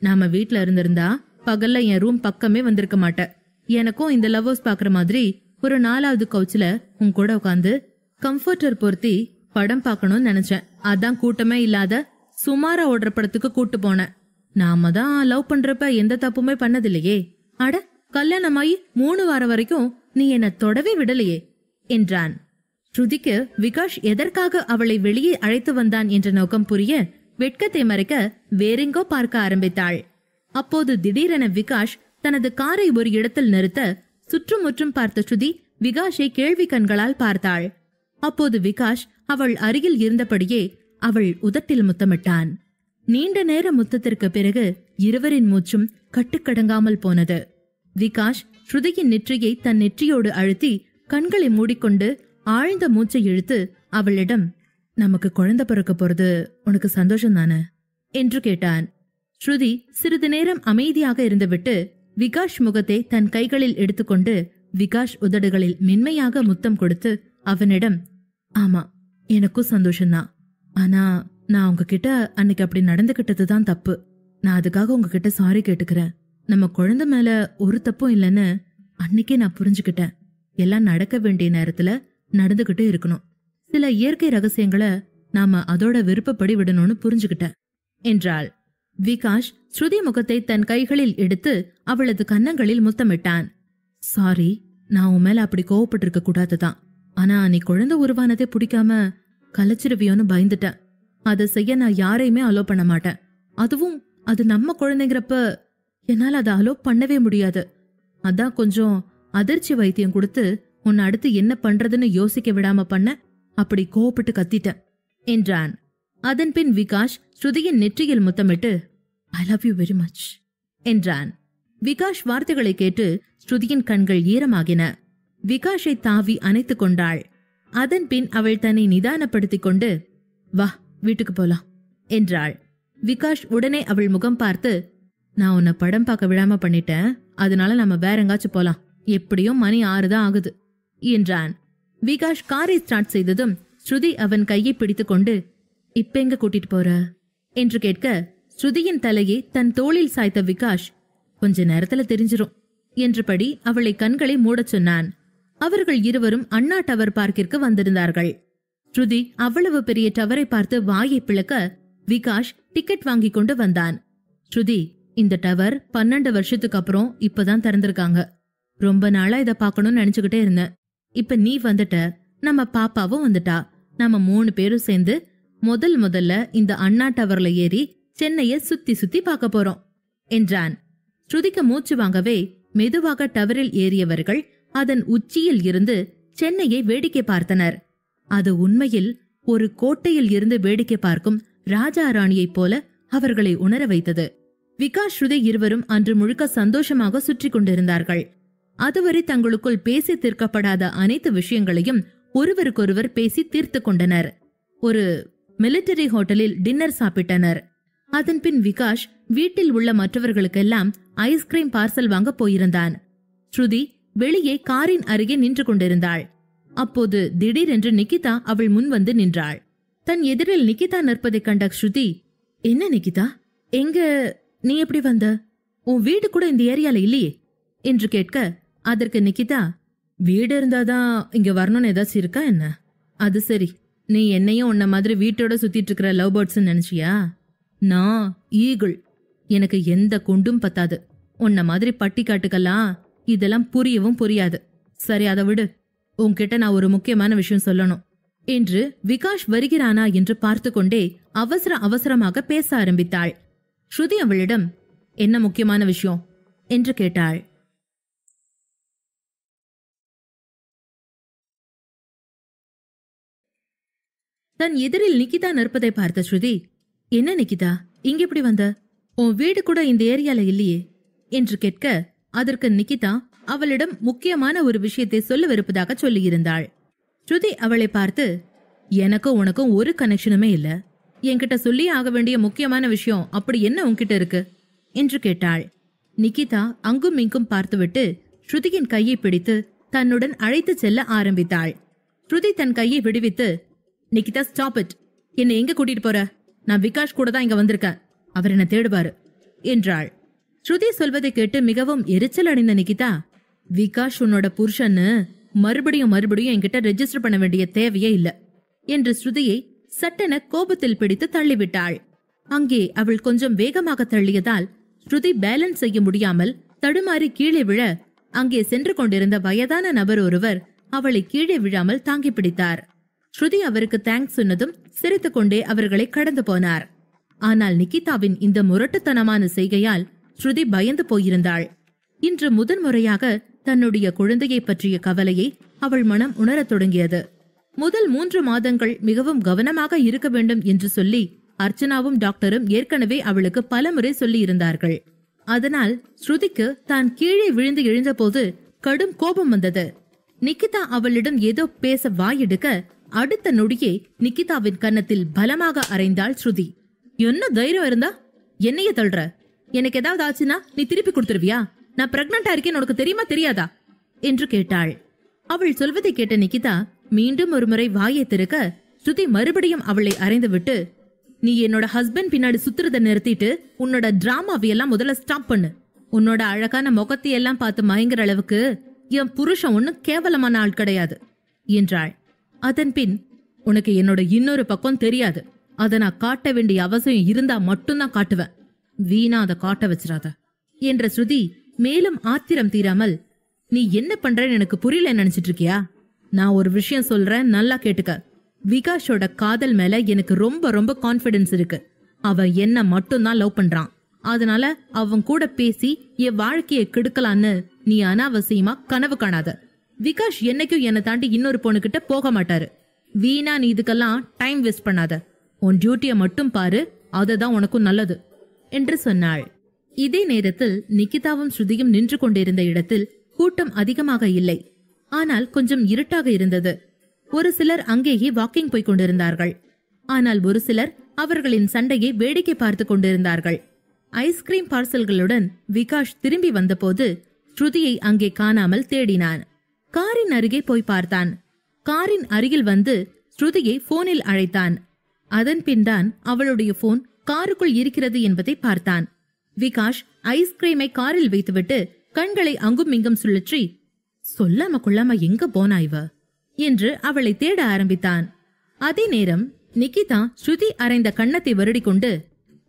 நாம வீட்ல இருந்திருந்தா பகல்ல என் ரூம் பக்கமே வந்திருக்க மாட்ட, எனக்கும் இந்த லவ்வர்ஸ் பாக்குற மாதிரி ஒரு 4வது கவுச்ல உன் கூட உட்காந்து கம்ஃபர்டர் பொருத்தி படம் பார்க்கணும்னு நினைச்சேன், அதான் கூட்டமே இல்லாத சுமாரா ஓடுற படத்துக்கு கூட்டு போனேன். நாம தான் லவ் பண்றப்ப எந்த தப்புமே பண்ணதில்லையே, அட கல்யாணமாயி 3 வாரம் வரைக்கும் நீ என்ன தொடவே விடலையே என்றான். ஸ்ருதிக்கு விகாஷ் எதற்காக அவளை வெளியே அழைத்து வந்தான் என்ற நோக்கம் புரிய வெட்கத்தை மறைக்க வேறெங்கோ பார்க்க ஆரம்பித்தாள். அப்போது திடீரென விகாஷ் தனது காரை ஒரு இடத்தில் நிறுத்த சுற்றுமுற்றும் பார்த்த ஸ்ருதி விகாஷை கேள்வி கண்களால் பார்த்தாள். அப்போது விகாஷ் அவள் அருகில் இருந்தபடியே அவள் உதட்டில் முத்தமிட்டான். நீண்ட நேர முத்தத்திற்கு பிறகு இருவரின் மூச்சும் கட்டுக்கடங்காமல் போனது. விகாஷ் ஸ்ருதியின் நெற்றியை தன் நெற்றியோடு அழுத்தி கண்களை மூடிக்கொண்டு ஆழ்ந்த மூச்சை இழுத்து அவளிடம், நமக்கு குழந்தை பிறக்க போறது உனக்கு சந்தோஷம் தானே என்று கேட்டான். ஸ்ருதி சிறிது நேரம் அமைதியாக இருந்துவிட்டு விகாஷ் முகத்தை தன் கைகளில் எடுத்துக்கொண்டு விகாஷ் உதடுகளில் மென்மையாக முத்தம் கொடுத்து அவனிடம், ஆமா எனக்கும் சந்தோஷம்தான், ஆனா நான் உங்ககிட்ட அன்னைக்கு அப்படி நடந்துகிட்டதுதான் தப்பு, நான் அதுக்காக உங்ககிட்ட சாரி கேட்டுக்கிறேன். நம்ம குழந்தை மேல ஒரு தப்பும் இல்லைன்னு அன்னைக்கே நான் புரிஞ்சுக்கிட்டேன். எல்லாம் நடக்க வேண்டிய நேரத்துல நடந்துகிட்டு இருக்கணும். சில இயற்கை ரகசியங்களை நாம அதோட விருப்பப்படி விடணும்னு புரிஞ்சுக்கிட்டேன் என்றாள். விகாஷ் ஸ்ருதி முகத்தை தன் கைகளில் எடுத்து அவளது கன்னங்களில் முத்தமிட்டான். சாரி, நான் உன் மேல அப்படி கோவப்பட்டிருக்க கூடாதுதான், ஆனா நீ குழந்தை உருவானதே பிடிக்காம கலைச்சிருவியோன்னு பயந்துட்டேன். அதை செய்ய நான் யாரையுமே அலோ பண்ண மாட்டேன். அதுவும் அது நம்ம குழந்தைங்கிறப்ப என்னால அதை அலோ பண்ணவே முடியாது. அதான் கொஞ்சம் அதிர்ச்சி வைத்தியம் கொடுத்து உன்னை அடுத்து என்ன பண்றதுன்னு யோசிக்க விடாம பண்ண அப்படி கோவப்பட்டு கத்திட்டேன் என்றான். அதன்பின் விகாஷ் ஸ்ருதியின் நெற்றியில் முத்தமிட்டு I love you very much என்றான். விகாஷ் வார்த்தைகளை கேட்டு ஸ்ருதியின் கண்கள் ஈரமாகின. விகாஷை தாவி அணைத்துக் கொண்டாள். அதன்பின் அவள் தன்னை நிதானப்படுத்திக் கொண்டு வா வீட்டுக்கு போலாம் என்றாள். விகாஷ் உடனே அவள் முகம் பார்த்து நான் உன்னை படம் பார்க்க விடாம பண்ணிட்டேன், அதனால நம்ம வேற எங்காச்சும் போலாம், எப்படியும் மணி 6 தான் ஆகுது என்றான். விகாஷ் காரை ஸ்டார்ட் செய்ததும் ஸ்ருதி அவன் கையை பிடித்துக் கொண்டு இப்ப எங்க கூட்டிட்டு போற என்று கேட்க ஸ்ருதியின் தலையை தன் தோளில் சாய்த்த விகாஷ் கொஞ்ச நேரத்துல தெரிஞ்சிரும் என்றபடி அவளை கண்களை மூடச் சொன்னான். அவர்கள் இருவரும் அண்ணா டவர் பார்க்கிற்கு வந்திருந்தார்கள். ஸ்ருதி அவ்வளவு பெரிய டவரை பார்த்து வாயை பிளக்க விகாஷ் டிக்கெட் வாங்கி கொண்டு வந்தான். ஸ்ருதி, இந்த டவர் 12 வருஷத்துக்கு அப்புறம் இப்பதான் திறந்திருக்காங்க. ரொம்ப நாளா இத பாக்கணும்னு நினைச்சுக்கிட்டே இருந்தேன். இப்ப நீ வந்துட்ட, நம்ம பாப்பாவும் வந்துட்டா. நம்ம 3 பேரும் சேர்ந்து முதல்ல இந்த அண்ணா டவர்ல ஏறி சென்னைய சுத்தி சுத்தி பார்க்க போறோம் என்றான். ஸ்ருதிக்கு மூச்சு வாங்கவே மெதுவாக டவரில் ஏறியவர்கள் அதன் உச்சியில் இருந்து சென்னையை வேடிக்கை பார்த்தனர். அது உண்மையில் ஒரு கோட்டையில் இருந்து வேடிக்கை பார்க்கும் ராஜா ராணியைப் போல அவர்களை உணர வைத்தது. விகாஷ் ஸ்ருதி இருவரும் அன்று முழுக்க சந்தோஷமாக சுற்றி கொண்டிருந்தார்கள். அதுவரை தங்களுக்குள் பேசி தீர்க்கப்படாத அனைத்து விஷயங்களையும் ஒருவருக்கொருவர் பேசி தீர்த்து கொண்டனர். ஒரு மிலிட்டரி ஹோட்டலில் டின்னர் சாப்பிட்டனர். அதன்பின் விகாஷ் வீட்டில் உள்ள மற்றவர்களுக்கெல்லாம் ஐஸ்கிரீம் பார்சல் வாங்க போயிருந்தான். ஸ்ருதி வெளியே காரின் அருகே நின்று கொண்டிருந்தாள். அப்போது திடீரென்று நிகிதா அவள் முன் வந்து நின்றாள். தன் எதிரில் நிகிதா நிற்பதைக் கண்ட ஸ்ருதி, என்ன நிகிதா, எங்க நீ எப்படி வந்த? உன் வீடு கூட இந்த ஏரியால இல்லையே என்று கேட்க, அதற்கு நிகிதா, வீடு இருந்தாதான் இங்க வரணும்னு ஏதாச்சும் இருக்கா என்ன? அது சரி, நீ என்னையும் உன்ன மாதிரி வீட்டோட சுத்திட்டு இருக்கிற லவ் பேர்ட்ஸ் நினைச்சியா? நான் ஈகிள், எனக்கு எந்த குண்டும் பத்தாது. உன்ன மாதிரி பட்டிக்காட்டுக்கெல்லாம் இதெல்லாம் புரியவும் புரியாது. சரி, அதை விடு. உன்கிட்ட நான் ஒரு முக்கியமான விஷயம் சொல்லணும் என்று விகாஷ் வருகிறானா என்று பார்த்து கொண்டே அவசரமாக பேச ஆரம்பித்தாள். ஸ்ருதி அவளிடம் என்ன முக்கியமான விஷயம் என்று கேட்டாள். தன் எதிரில் நிகிதா நிற்பதை பார்த்த ஸ்ருதி, என்ன நிகிதா, இங்க எப்படி வந்த? உன் வீடு கூட இந்த ஏரியால இல்லையே என்று கேட்க, அதற்கு நிகிதா அவளிடம் முக்கியமான ஒரு விஷயத்தை சொல்லவிருப்பதாக சொல்லியிருந்தாள். ஸ்ருதி அவளை பார்த்து, எனக்கும் உனக்கும் ஒரு கனெக்ஷனுமே இல்ல, என்கிட்ட சொல்லி ஆக வேண்டிய முக்கியமான விஷயம் அப்படி என்ன உன்கிட்ட இருக்கு என்று கேட்டாள். நிகிதா அங்கும் இங்கும் பார்த்துவிட்டு ஸ்ருதியின் கையை பிடித்து தன்னுடன் அழைத்து செல்ல ஆரம்பித்தாள். ஸ்ருதி தன் கையை விடுவித்து, நிகிதா ஸ்டாப் இட், என்னை எங்க கூட்டிட்டு போற? நான் விகாஷ் கூட தான் இங்க வந்திருக்கேன், அவர் என்ன தேடுவாரு என்றாள். ஸ்ருதி சொல்வதை கேட்டு மிகவும் எரிச்சல் அடைந்த நிகிதா, விகாஷ் உன்னோட புருஷன்னு மறுபடியும் என்கிட்ட ரெஜிஸ்டர் பண்ண வேண்டிய தேவையே இல்ல என்று ஸ்ருதியை சட்டென கோபத்தில் பிடித்து தள்ளிவிட்டாள். அங்கே அவள் கொஞ்சம் வேகமாக தள்ளியதால் ஸ்ருதி பேலன்ஸ் செய்ய முடியாமல் தடுமாறி கீழே விழ, அங்கே சென்று கொண்டிருந்த வயதான நபர் ஒருவர் அவளை கீழே விழாமல் தாங்கி பிடித்தார். ஸ்ருதி அவருக்கு தேங்க்ஸ் சொன்னதும் சிரித்துக்கொண்டே அவர்களை கடந்து போனார். ஆனால் நிகிதாவின் இந்த முரட்டுத்தனமான செய்கையால் ஸ்ருதி பயந்து போயிருந்தாள். இன்று முதன்முறையாக தன்னுடைய குழந்தையை பற்றிய கவலையை அவள் மனம் உணரத் தொடங்கியது. முதல் 3 மாதங்கள் மிகவும் கவனமாக இருக்க வேண்டும் என்று சொல்லி அர்ச்சனாவும் டாக்டரும் ஏற்கனவே அவளுக்கு பலமுறை சொல்லி இருந்தார்கள். அதனால் ஸ்ருதிக்கு தான் கீழே விழுந்து எழுந்தபோது கடும் கோபம் வந்தது. நிகிதா அவளிடம் ஏதோ பேச வாயெடுக்க அடுத்த நொடியே நிகிதாவின் கன்னத்தில் பலமாக அறைந்தாள் ஸ்ருதி. என்ன தைரியம் இருந்தா என்னைய தள்ளுற? எனக்கு ஏதாவது ஆச்சுன்னா நீ திருப்பி கொடுத்துருவியா? நான் பிரெக்னண்டா இருக்கேன்னு உனக்கு தெரியுமா தெரியாதா என்று கேட்டாள். அவள் சொல்வதை கேட்ட நிகிதா மீண்டும் ஒரு முறை வாயை திறக்க ஸ்ருதி மறுபடியும் அவளை அறைந்து விட்டு, நீ என்னோட ஹஸ்பண்ட் பின்னாடி சுத்துறத நிறுத்திட்டு உன்னோட டிராமாவையெல்லாம் முதல்ல ஸ்டாப் பண்ணு. உன்னோட அழகான முகத்தையெல்லாம் பார்த்து மயங்குற அளவுக்கு என் புருஷன் ஒன்னும் கேவலமான ஆள் கிடையாது என்றாள். அதன் பின், உனக்கு என்னோட இன்னொரு பக்கம் தெரியாது, அதை நான் காட்ட வேண்டிய அவசியம் இருந்தா மட்டும்தான் காட்டுவேன், வீணா அதை காட்ட வச்சிடாத என்ற ஸ்ருதி மேலும் ஆத்திரம் தீராமல், நீ என்ன பண்றன்னு எனக்கு புரியல நினைச்சிட்டு இருக்கியா? நான் ஒரு விஷயம் சொல்றேன், நல்லா கேட்டுக்க. விகாஷோட காதல் மேல எனக்கு ரொம்ப கான்பிடன்ஸ் இருக்கு. அவன் என்ன மட்டும்தான் லவ் பண்றான். அதனால அவன் கூட பேசி என் வாழ்க்கையை கெடுக்கலான்னு நீ அனாவசியமா கனவு காணாத. விகாஷ் என்னைக்கும் என்னை தாண்டி இன்னொரு பொண்ணுகிட்ட போக மாட்டாரு. வீணா நீ இதுக்கெல்லாம் டைம் வேஸ்ட் பண்ணாத. உன் டியூட்டியை மட்டும் பாரு, அதுதான் உனக்கும் நல்லது என்று சொன்னாள். இதே நேரத்தில் நிகிதாவும் ஸ்ருதியும் நின்று கொண்டிருந்த இடத்தில் கூட்டம் அதிகமாக இல்லை. ஆனால் கொஞ்சம் இருட்டாக இருந்தது. ஒரு சிலர் அங்கேயே வாக்கிங் போய் கொண்டிருந்தார்கள். ஆனால் ஒரு சிலர் அவர்களின் சண்டையை வேடிக்கை பார்த்து கொண்டிருந்தார்கள். ஐஸ்கிரீம் பார்சல்களுடன் விகாஷ் திரும்பி வந்தபோது ஸ்ருதியை அங்கே காணாமல் தேடினான். காரின் அருகே போய் பார்த்தான். காரின் அருகில் வந்து ஸ்ருதியை போனில் அழைத்தான். அதன் பின்தான் அவளுடைய போன் காருக்குள் இருக்கிறது என்பதை பார்த்தான். விகாஷ் ஐஸ்கிரீமை காரில் வைத்துவிட்டு கண்களை அங்கும் இங்கும் சுழற்றி, சொல்லாம கொள்ளாம எங்க போனா இவ என்று அவளை தேட ஆரம்பித்தான். அதே நேரம் நிகிதா ஸ்ருதி அரைந்த கன்னத்தை வருடிக்கொண்டு,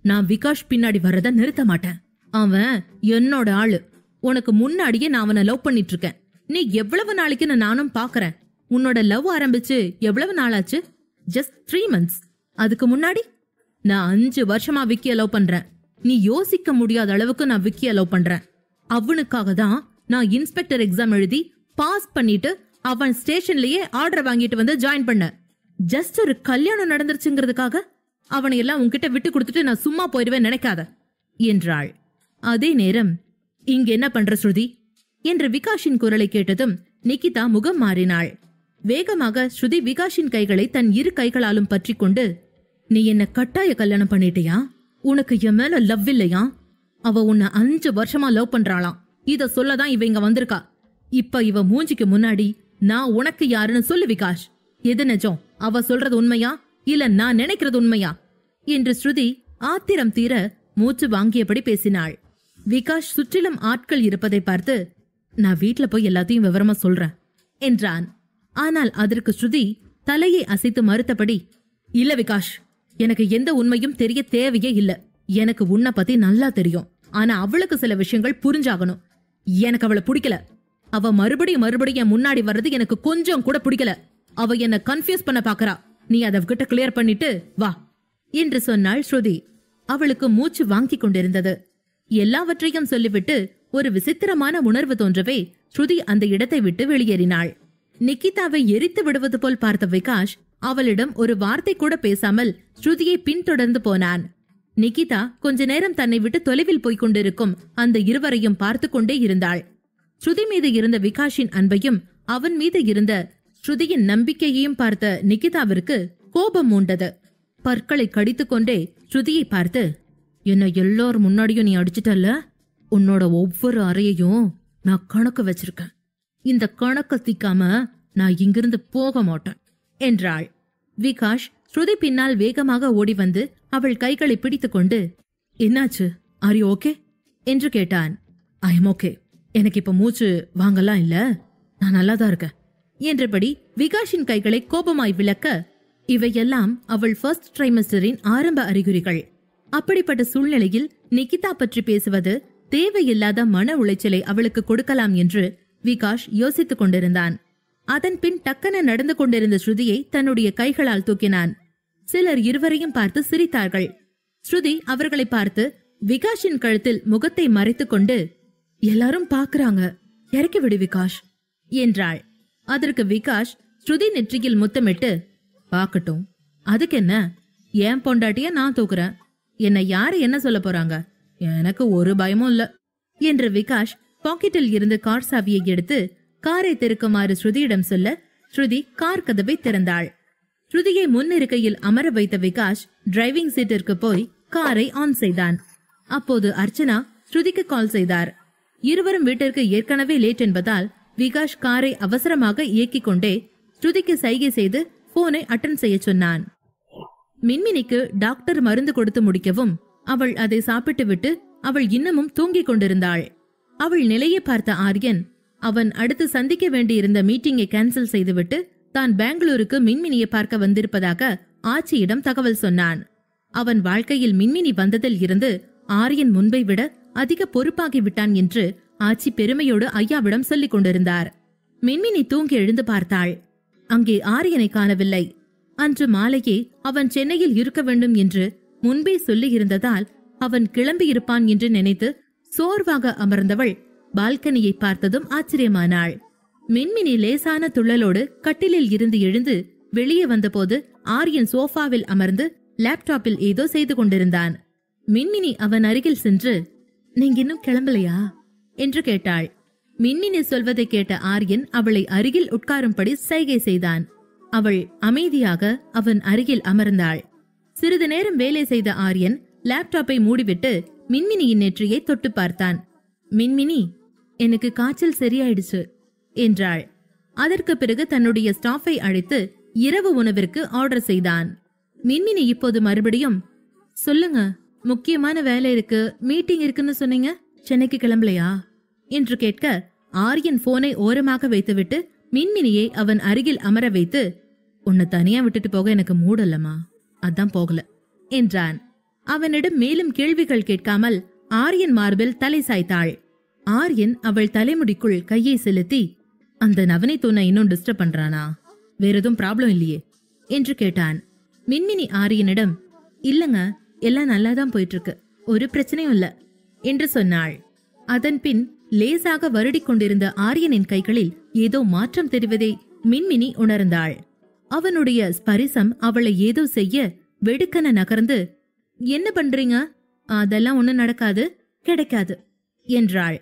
நான் விகாஷ் பின்னாடி வர்றத நிறுத்த மாட்டேன். அவன் என்னோட ஆளு. உனக்கு முன்னாடியே நான் அவனை லவ் பண்ணிட்டு இருக்கேன். நீ எவ்வளவு நாளைக்கு நானும் பாக்குறேன். உன்னோட லவ் ஆரம்பிச்சு எவ்வளவு நாளாச்சு? Just 3 months. அதுக்கு முன்னாடி நான் 5 வருஷமா விக்கிய லவ் பண்றேன். நீ யோசிக்க முடியாத அளவுக்கு நான் விக்கிய லவ் பண்றேன். அவனுக்காக தான் நான் இன்ஸ்பெக்டர் எக்ஸாம் எழுதி பாஸ் பண்ணிட்டு அவன் ஸ்டேஷன்லயே ஆர்டர் வாங்கிட்டு வந்து ஜாயின் பண்ண. ஜஸ்ட் ஒரு கல்யாணம் நடந்துருச்சுங்கிறதுக்காக அவனை எல்லாம் உன்கிட்ட விட்டு கொடுத்துட்டு நான் சும்மா போயிடுவேன் நினைக்காத என்றாள். அதே நேரம், இங்க என்ன பண்ற ஸ்ருதி என்ற விகாஷின் குரலை கேட்டதும் நிகிதா முகம் மாறினாள். வேகமாக ஸ்ருதி விகாஷின் கைகளை தன் 2 கைகளாலும் பற்றி கொண்டு, நீ என்ன கட்டாய கல்யாணம் பண்ணிட்டியா? உனக்கு என் மேல லவ் இல்லையா? அவ உன்னை 5 வருஷமா லவ் பண்றாளாம். இத சொல்லதான் இவ இங்க வந்திருக்கா. இப்ப இவ மூஞ்சிக்கு முன்னாடி நான் உனக்கு யாருன்னு சொல்லு விகாஷ். எது நிஜம்? அவ சொல்றது உண்மையா இல்ல நான் நினைக்கிறது உண்மையா என்று ஸ்ருதி ஆத்திரம் தீர மூச்சு வாங்கியபடி பேசினாள். விகாஷ் சுற்றிலும் ஆட்கள் இருப்பதை பார்த்து, நான் வீட்ல போய் எல்லாத்தையும் விவரமா சொல்றேன் என்றான். ஆனால் அதற்கு ஸ்ருதி தலையை அசைத்து மறுத்தபடி, இல்ல விகாஷ், எனக்கு எந்த உண்மையும் தெரிய தேவையே இல்ல. எனக்கு உன்னை பத்தி நல்லா தெரியும். ஆனா அவளுக்கு சில விஷயங்கள் புரிஞ்சாகணும். எனக்கு அவளை பிடிக்கல. அவ மறுபடியும் என் முன்னாடி வர்றது எனக்கு கொஞ்சம் கூட பிடிக்கல. அவ என்ன கன்ஃபியூஸ் பண்ண பாக்குறா. நீ அதை கிட்ட கிளியர் பண்ணிட்டு வா என்று சொன்னாள் ஸ்ருதி. அவளுக்கு மூச்சு வாங்கி கொண்டிருந்தது. எல்லாவற்றையும் சொல்லிவிட்டு ஒரு விசித்திரமான உணர்வு தோன்றவே ஸ்ருதி அந்த இடத்தை விட்டு வெளியேறினாள். நிகிதாவை எரித்து விடுவது போல் பார்த்த விகாஷ் அவளிடம் ஒரு வார்த்தை கூட பேசாமல் ஸ்ருதியை பின்தொடர்ந்து போனான். நிகிதா கொஞ்ச நேரம் தன்னை விட்டு தொலைவில் போய்க் கொண்டிருக்கும் அந்த இருவரையும் பார்த்து கொண்டே இருந்தாள். ஸ்ருதி மீது இருந்த விகாஷின் அன்பையும் அவன் மீது இருந்த ஸ்ருதியின் நம்பிக்கையையும் பார்த்த நிகிதாவிற்கு கோபம் மூண்டது. பற்களை கடித்துக்கொண்டே ஸ்ருதியை பார்த்து, என்ன எல்லார் முன்னாடியும் நீ அடிச்சிட்டல்ல? உன்னோட ஒவ்வொரு அறையையும் நான் கணக்கு வச்சிருக்கேன். இந்த கணக்க தீக்காம நான் இங்கிருந்து போக மாட்டேன் என்றாள். விகாஷ் ஸ்ருதி பின்னால் வேகமாக ஓடி வந்து அவள் கைகளை பிடித்துக்கொண்டு, என்னாச்சு? ஆர் யூ ஓகே என்று கேட்டான். I am okay. எனக்கு இப்ப மூச்சு வாங்கலாம் இல்ல, நான் நல்லாதான் இருக்கேன் என்றபடி விகாஷின் கைகளை கோபமாய் விளக்க, இவையெல்லாம் அவள் ஃபர்ஸ்ட் ட்ரைமஸ்டரின் ஆரம்ப அறிகுறிகள். அப்படிப்பட்ட சூழ்நிலையில் நிகிதா பற்றி பேசுவது தேவையில்லாத மன உளைச்சலை அவளுக்கு கொடுக்கலாம் என்று விகாஷ் யோசித்துக் கொண்டிருந்தான். அதன் பின் டக்கென நடந்து கொண்டிருந்த ஸ்ருதியை தன்னுடைய கைகளால் தூக்கினான். சிலர் இருவரையும் பார்த்து சிரித்தார்கள். ஸ்ருதி அவர்களை பார்த்து விகாஷின் கழுத்தில் முகத்தை மறைத்துக் கொண்டு, எல்லாரும் பாக்குறாங்க, இறக்கி விடு விகாஷ் என்றாள். அதற்கு விகாஷ் ஸ்ருதி நெற்றியில் முத்தமிட்டு, பாக்கட்டும், அதுக்கு என்ன? ஏன் பொண்டாட்டிய நான் தூக்குறேன். என்ன யாரு என்ன சொல்ல போறாங்க? எனக்கு ஒரு பயமும் இல்ல என்று விகாஷ் பாக்கெட்டில் இருந்து கார் சாவியை எடுத்து காரை திறக்குமாறு ஸ்ருதியிடம் சொல்ல, ஸ்ருதி கார் கதவை திறந்தாள். ஸ்ருதியை முன்னிருக்கையில் அமர வைத்த விகாஷ் டிரைவிங் சீட்டிற்கு போய் காரை ஆன் செய்தான். அப்போது அர்ச்சனா ஸ்ருதிக்கு கால் செய்தார். இருவரும் வீட்டிற்கு ஏற்கனவே லேட் என்பதால் விகாஷ் காரை அவசரமாக இயக்கிக் கொண்டே ஸ்ருதிக்கு சைகை செய்து போனை அட்டன் செய்ய சொன்னான். மின்மினிக்கு டாக்டர் மருந்து கொடுத்து முடிக்கவும் அவள் அதை சாப்பிட்டு விட்டு அவள் இன்னமும் தூங்கிக் கொண்டிருந்தாள். அவள் நிலையை பார்த்த ஆரியன் அவன் அடுத்து சந்திக்க வேண்டியிருந்த மீட்டிங்கை கேன்சல் செய்துவிட்டு தான் பெங்களூருக்கு மின்மினியை பார்க்க வந்திருப்பதாக ஆச்சியிடம் தகவல் சொன்னான். அவன் வாழ்க்கையில் மின்மினி வந்ததில் இருந்து ஆரியன் முன்பை விட அதிக பொறுப்பாகிவிட்டான் என்று ஆச்சி பெருமையோடு ஐயாவிடம் சொல்லிக் கொண்டிருந்தார். மின்மினி தூங்கி எழுந்து பார்த்தாள். அங்கே ஆரியனை காணவில்லை. அன்று மாலையே அவன் சென்னையில் இருக்க வேண்டும் என்று முன்பே சொல்லி இருந்ததால் அவன் கிளம்பியிருப்பான் என்று நினைத்து சோர்வாக அமர்ந்தவள் பால்கனியை பார்த்ததும் ஆச்சரியமானாள். மின்மினி லேசான துள்ளலோடு கட்டிலில் இருந்து எழுந்து வெளியே வந்தபோது ஆரியன் சோஃபாவில் அமர்ந்து லேப்டாப்பில் ஏதோ செய்து கொண்டிருந்தான். மின்மினி அவன் அருகில் சென்று, நீங்க இன்னும் கிளம்பலையா என்று கேட்டாள். மின்மினி சொல்வதை கேட்ட ஆரியன் அவளை அருகில் உட்காரும்படி சைகை செய்தான். அவள் அமைதியாக அவன் அருகில் அமர்ந்தாள். சிறிது நேரம் வேலை செய்த ஆரியன் லேப்டாப்பை மூடிவிட்டு மின்மினியின் நெற்றியை தொட்டு பார்த்தான். மின்மினி, எனக்கு காய்ச்சல் சரியாயிடுச்சு என்றாள். அதற்கு பிறகு தன்னுடைய ஸ்டாஃபை அழைத்து இரவு உணவிற்கு ஆர்டர் செய்தான். மின்மினி இப்போது மறுபடியும், சொல்லுங்க, முக்கியமான வேலை இருக்கு, மீட்டிங் இருக்குன்னு சொன்னீங்க, சென்னைக்கு கிளம்பலையா என்று கேட்க ஆரியன் போனை ஓரமாக வைத்துவிட்டு மின்மினியை அவன் அருகில் அமர வைத்து, உன்னை தனியா விட்டுட்டு போக எனக்கு மூடல்லமா, அதான் போகல என்றான். அவனிடம் மேலும் கேள்விகள் கேட்காமல் ஆரியன் மார்பில் தலை சாய்த்தாள். ஆரியன் அவள் தலைமுடிக்குள் கையை செலுத்தி, அந்த நவனீத் உன்னை இன்னும் டிஸ்டர்ப் பண்றானா, வேற எதுவும் ப்ராப்ளம் இல்லையே என்று கேட்டான். மின்மினி ஆரியனிடம், இல்லங்க, எல்லாம் நல்லாதான் போயிட்டு இருக்கு, ஒரு பிரச்சனையும் இல்ல என்று சொன்னாள். அதன் பின் லேசாக வருடிக் கொண்டிருந்த ஆரியனின் கைகளில் ஏதோ மாற்றம் தெரிவதை மின்மினி உணர்ந்தாள். அவனுடைய ஸ்பரிசம் அவளை ஏதோ செய்ய வெடுக்கன நகர்ந்து, என்ன பண்றீங்க, அதெல்லாம் ஒண்ணு நடக்காது, கிடைக்காது என்றாள்.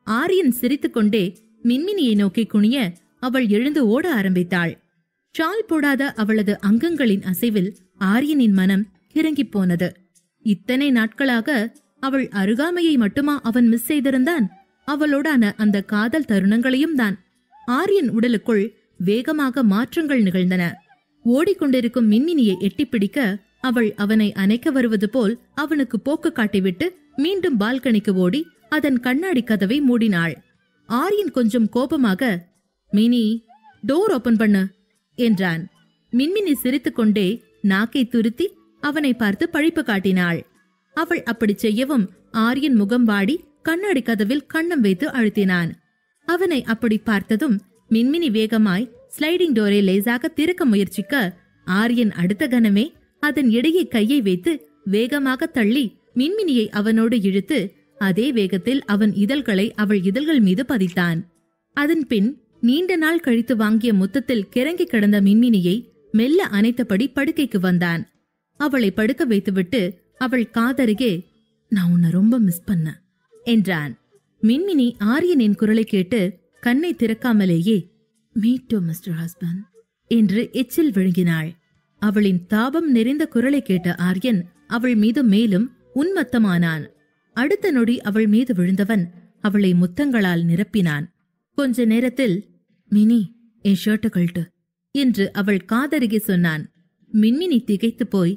ஆரியன் சிரித்துக்கொண்டே மின்மினியை நோக்கி குனிய அவள் எழுந்து ஓட ஆரம்பித்தாள். ஷால் போடாத அவளது அங்கங்களின் அசைவில் ஆரியனின் மனம் கிறங்கிப் போனது. இத்தனை நாட்களாக அவள் அருகாமையை மட்டுமா அவன் மிஸ் செய்திருந்தான்? அவளோடான அந்த காதல் தருணங்களையும் தான். ஆரியன் உடலுக்குள் வேகமாக மாற்றங்கள் நிகழ்ந்தன. ஓடிக்கொண்டிருக்கும் மின்மினியை எட்டிப்பிடிக்க அவள் அவனை அணைக்க வருவது போல் அவனுக்கு போக்கு காட்டிவிட்டு மீண்டும் பால்கனிக்கு ஓடி அதன் கண்ணாடி கதவை மூடினாள். ஆரியன் கொஞ்சம் கோபமாக, மினி, டோர் ஓபன் பண்ணு என்றான். மின்மினி சிரித்துக்கொண்டே நாக்கை துருத்தி அவனை பார்த்து பழிப்பு காட்டினாள். அவள் அப்படி செய்யவும் ஆரியன் முகம் வாடி கண்ணாடி கதவில் கன்னம் வைத்து அழுத்தினான். அவனை அப்படி பார்த்ததும் மின்மினி வேகமாய் ஸ்லைடிங் டோரை லேசாக திறக்க முயற்சிக்க ஆரியன் அடுத்த கணமே அதன் இடையே கையை வைத்து வேகமாக தள்ளி மின்மினியை அவனோடு இழுத்து அதே வேகத்தில் அவன் இதழ்களை அவள் இதழ்கள் மீது பதித்தான். அதன் பின் நீண்ட நாள் கழித்து வாங்கிய முத்தத்தில் கிறங்கி கிடந்த மின்மினியை மெல்ல அணைத்தபடி படுக்கைக்கு வந்தான். அவளை படுக்க வைத்துவிட்டு அவள் காதருகே, நான் உன்னை ரொம்ப மிஸ் பண்ண என்றான். மின்மினி ஆரியனின் குரலை கேட்டு கண்ணை திறக்காமலேயே, மீட் டு மிஸ்டர் ஹஸ்பண்ட் என்று எச்சில் விழுங்கினாள். அவளின் தாபம் நிறைந்த குரலை கேட்ட ஆரியன் அவள் மீது மேலும் உன்மத்தமானான். அடுத்த நொடி அவள் மீது விழுந்தவன் அவளை முத்தங்களால் நிரப்பினான். கொஞ்ச நேரத்தில், மினி, என் ஷர்ட்டை கழட்டு என்று அவள் காதருகே சொன்னான். மின்மினி திகைத்து போய்,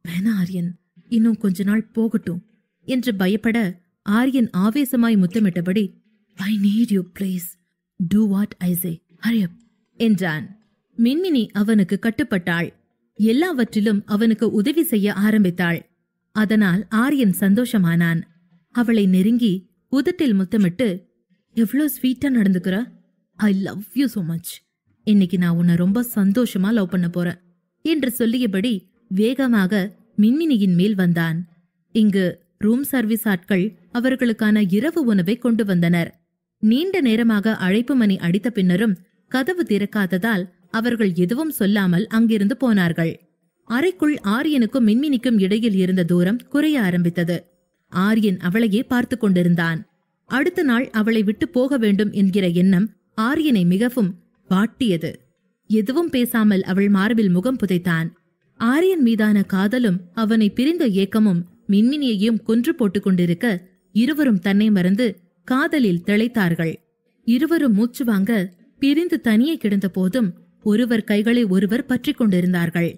வேணா ஆரியன், இன்னும் கொஞ்ச நாள் போகட்டும் என்று பயப்பட ஆரியன் ஆவேசமாய் முத்தமிட்டபடி, I need you please, do what I say, hurry up என்றான். மின்மினி அவனுக்கு கட்டுப்பட்டாள். எல்லாவற்றிலும் அவனுக்கு உதவி செய்ய ஆரம்பித்தாள். அதனால் ஆரியன் சந்தோஷமானான். அவளை நெருங்கி உதட்டில் முத்தமிட்டு, எவ்வளோ ஸ்வீட்டா நடந்துக்கிற, I love you so much, இன்னைக்கு நான் உன்னை ரொம்ப சந்தோஷமா லவ் பண்ண போறேன் என்று சொல்லியபடி வேகமாக மின்மினியின் மேல் வந்தான். இங்கு ரூம் சர்வீஸ் ஆட்கள் அவர்களுக்கான இரவு உணவை கொண்டு வந்தனர். நீண்ட நேரமாக அழைப்பு மணி அடித்த பின்னரும் கதவு திறக்காததால் அவர்கள் எதுவும் சொல்லாமல் அங்கிருந்து போனார்கள். அறைக்குள் ஆரியனுக்கும் மின்மினிக்கும் இடையில் இருந்த தூரம் குறைய ஆரம்பித்தது. ஆரியன் அவளையே பார்த்து கொண்டிருந்தான். அடுத்த நாள் அவளை விட்டு போக வேண்டும் என்கிற எண்ணம் ஆரியனை மிகவும் வாட்டியது. எதுவும் பேசாமல் அவள் மார்பில் முகம் புதைத்தான். ஆரியன் மீதான காதலும் அவனை பிரிந்த ஏக்கமும் மின்மினியையும் கொன்று போட்டுக் கொண்டிருக்க இருவரும் தன்னை மறந்து காதலில் திளைத்தார்கள். இருவரும் மூச்சு வாங்க பிரிந்து தனியே கிடந்த போதும் ஒருவர் கைகளை ஒருவர் பற்றி கொண்டிருந்தார்கள்.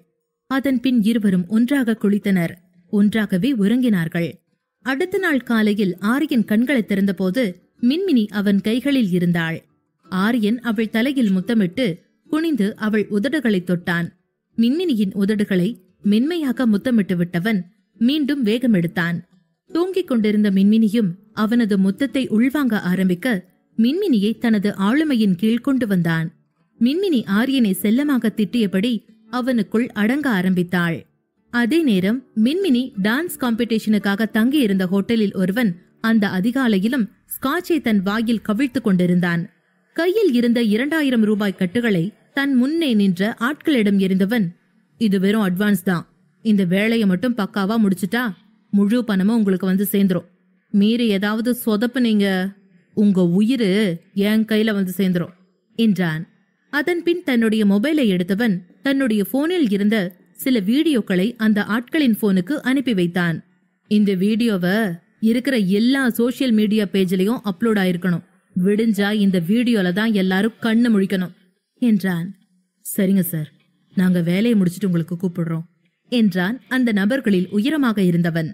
அதன் பின் இருவரும் ஒன்றாக குளித்தனர், ஒன்றாகவே உறங்கினார்கள். அடுத்த நாள் காலையில் ஆரியன் கண்களை திறந்தபோது மின்மினி அவன் கைகளில் இருந்தாள். ஆரியன் அவள் தலையில் முத்தமிட்டு குனிந்து அவள் உதடுகளை தொட்டான். மின்மினியின் உதடுகளை மென்மையாக முத்தமிட்டு விட்டவன் மீண்டும் வேகமெடுத்தான். தூங்கிக் கொண்டிருந்த மின்மினியும் அவனது முத்தத்தை உள்வாங்க ஆரம்பிக்க மின்மினியை தனது ஆளுமையின் கீழ் கொண்டு வந்தான். மின்மினி ஆரியனை செல்லமாக திட்டியபடி அவனுக்குள் அடங்க ஆரம்பித்தாள். அதே நேரம் மின்மினி டான்ஸ் காம்படிஷனுக்காக தங்கியிருந்த ஹோட்டலில் ஒருவன் அந்த அதிகாலையிலும் ஸ்காட்சை தன் வாயில் கவிழ்த்து கொண்டிருந்தான். கையில் இருந்த 2000 ரூபாய் கட்டுகளை தன் முன்னே நின்ற ஆட்களிடம் எறிந்தவன், இது வெறும் அட்வான்ஸ் தான். இந்த வேலையை மட்டும் பக்காவா முடிச்சிட்டா முழு பணமும் உங்களுக்கு வந்து சேர்ந்துரும். மீறி ஏதாவது சொதப்புனீங்க, உங்க உயிரு என் கையில வந்து சேர்ந்துரும் என்றான். அதன் பின் தன்னுடைய மொபைலை எடுத்தவன் தன்னுடைய போனில் இருந்த சில வீடியோக்களை அந்த ஆட்களின் போனுக்கு அனுப்பி வைத்தான். இந்த வீடியோவை இருக்கிற எல்லா சோசியல் மீடியா பேஜ்லயும் அப்லோட் ஆயிருக்கணும். விடிஞ்சா இந்த வீடியோல தான் எல்லாரும் கண்ணு முழிக்கணும் என்றான். சரிங்க சார், நாங்க வேலையை முடிச்சிட்டு உங்களுக்கு கூப்பிடுறோம் என்றான் அந்த நபர்களில் உயரமாக இருந்தவன்.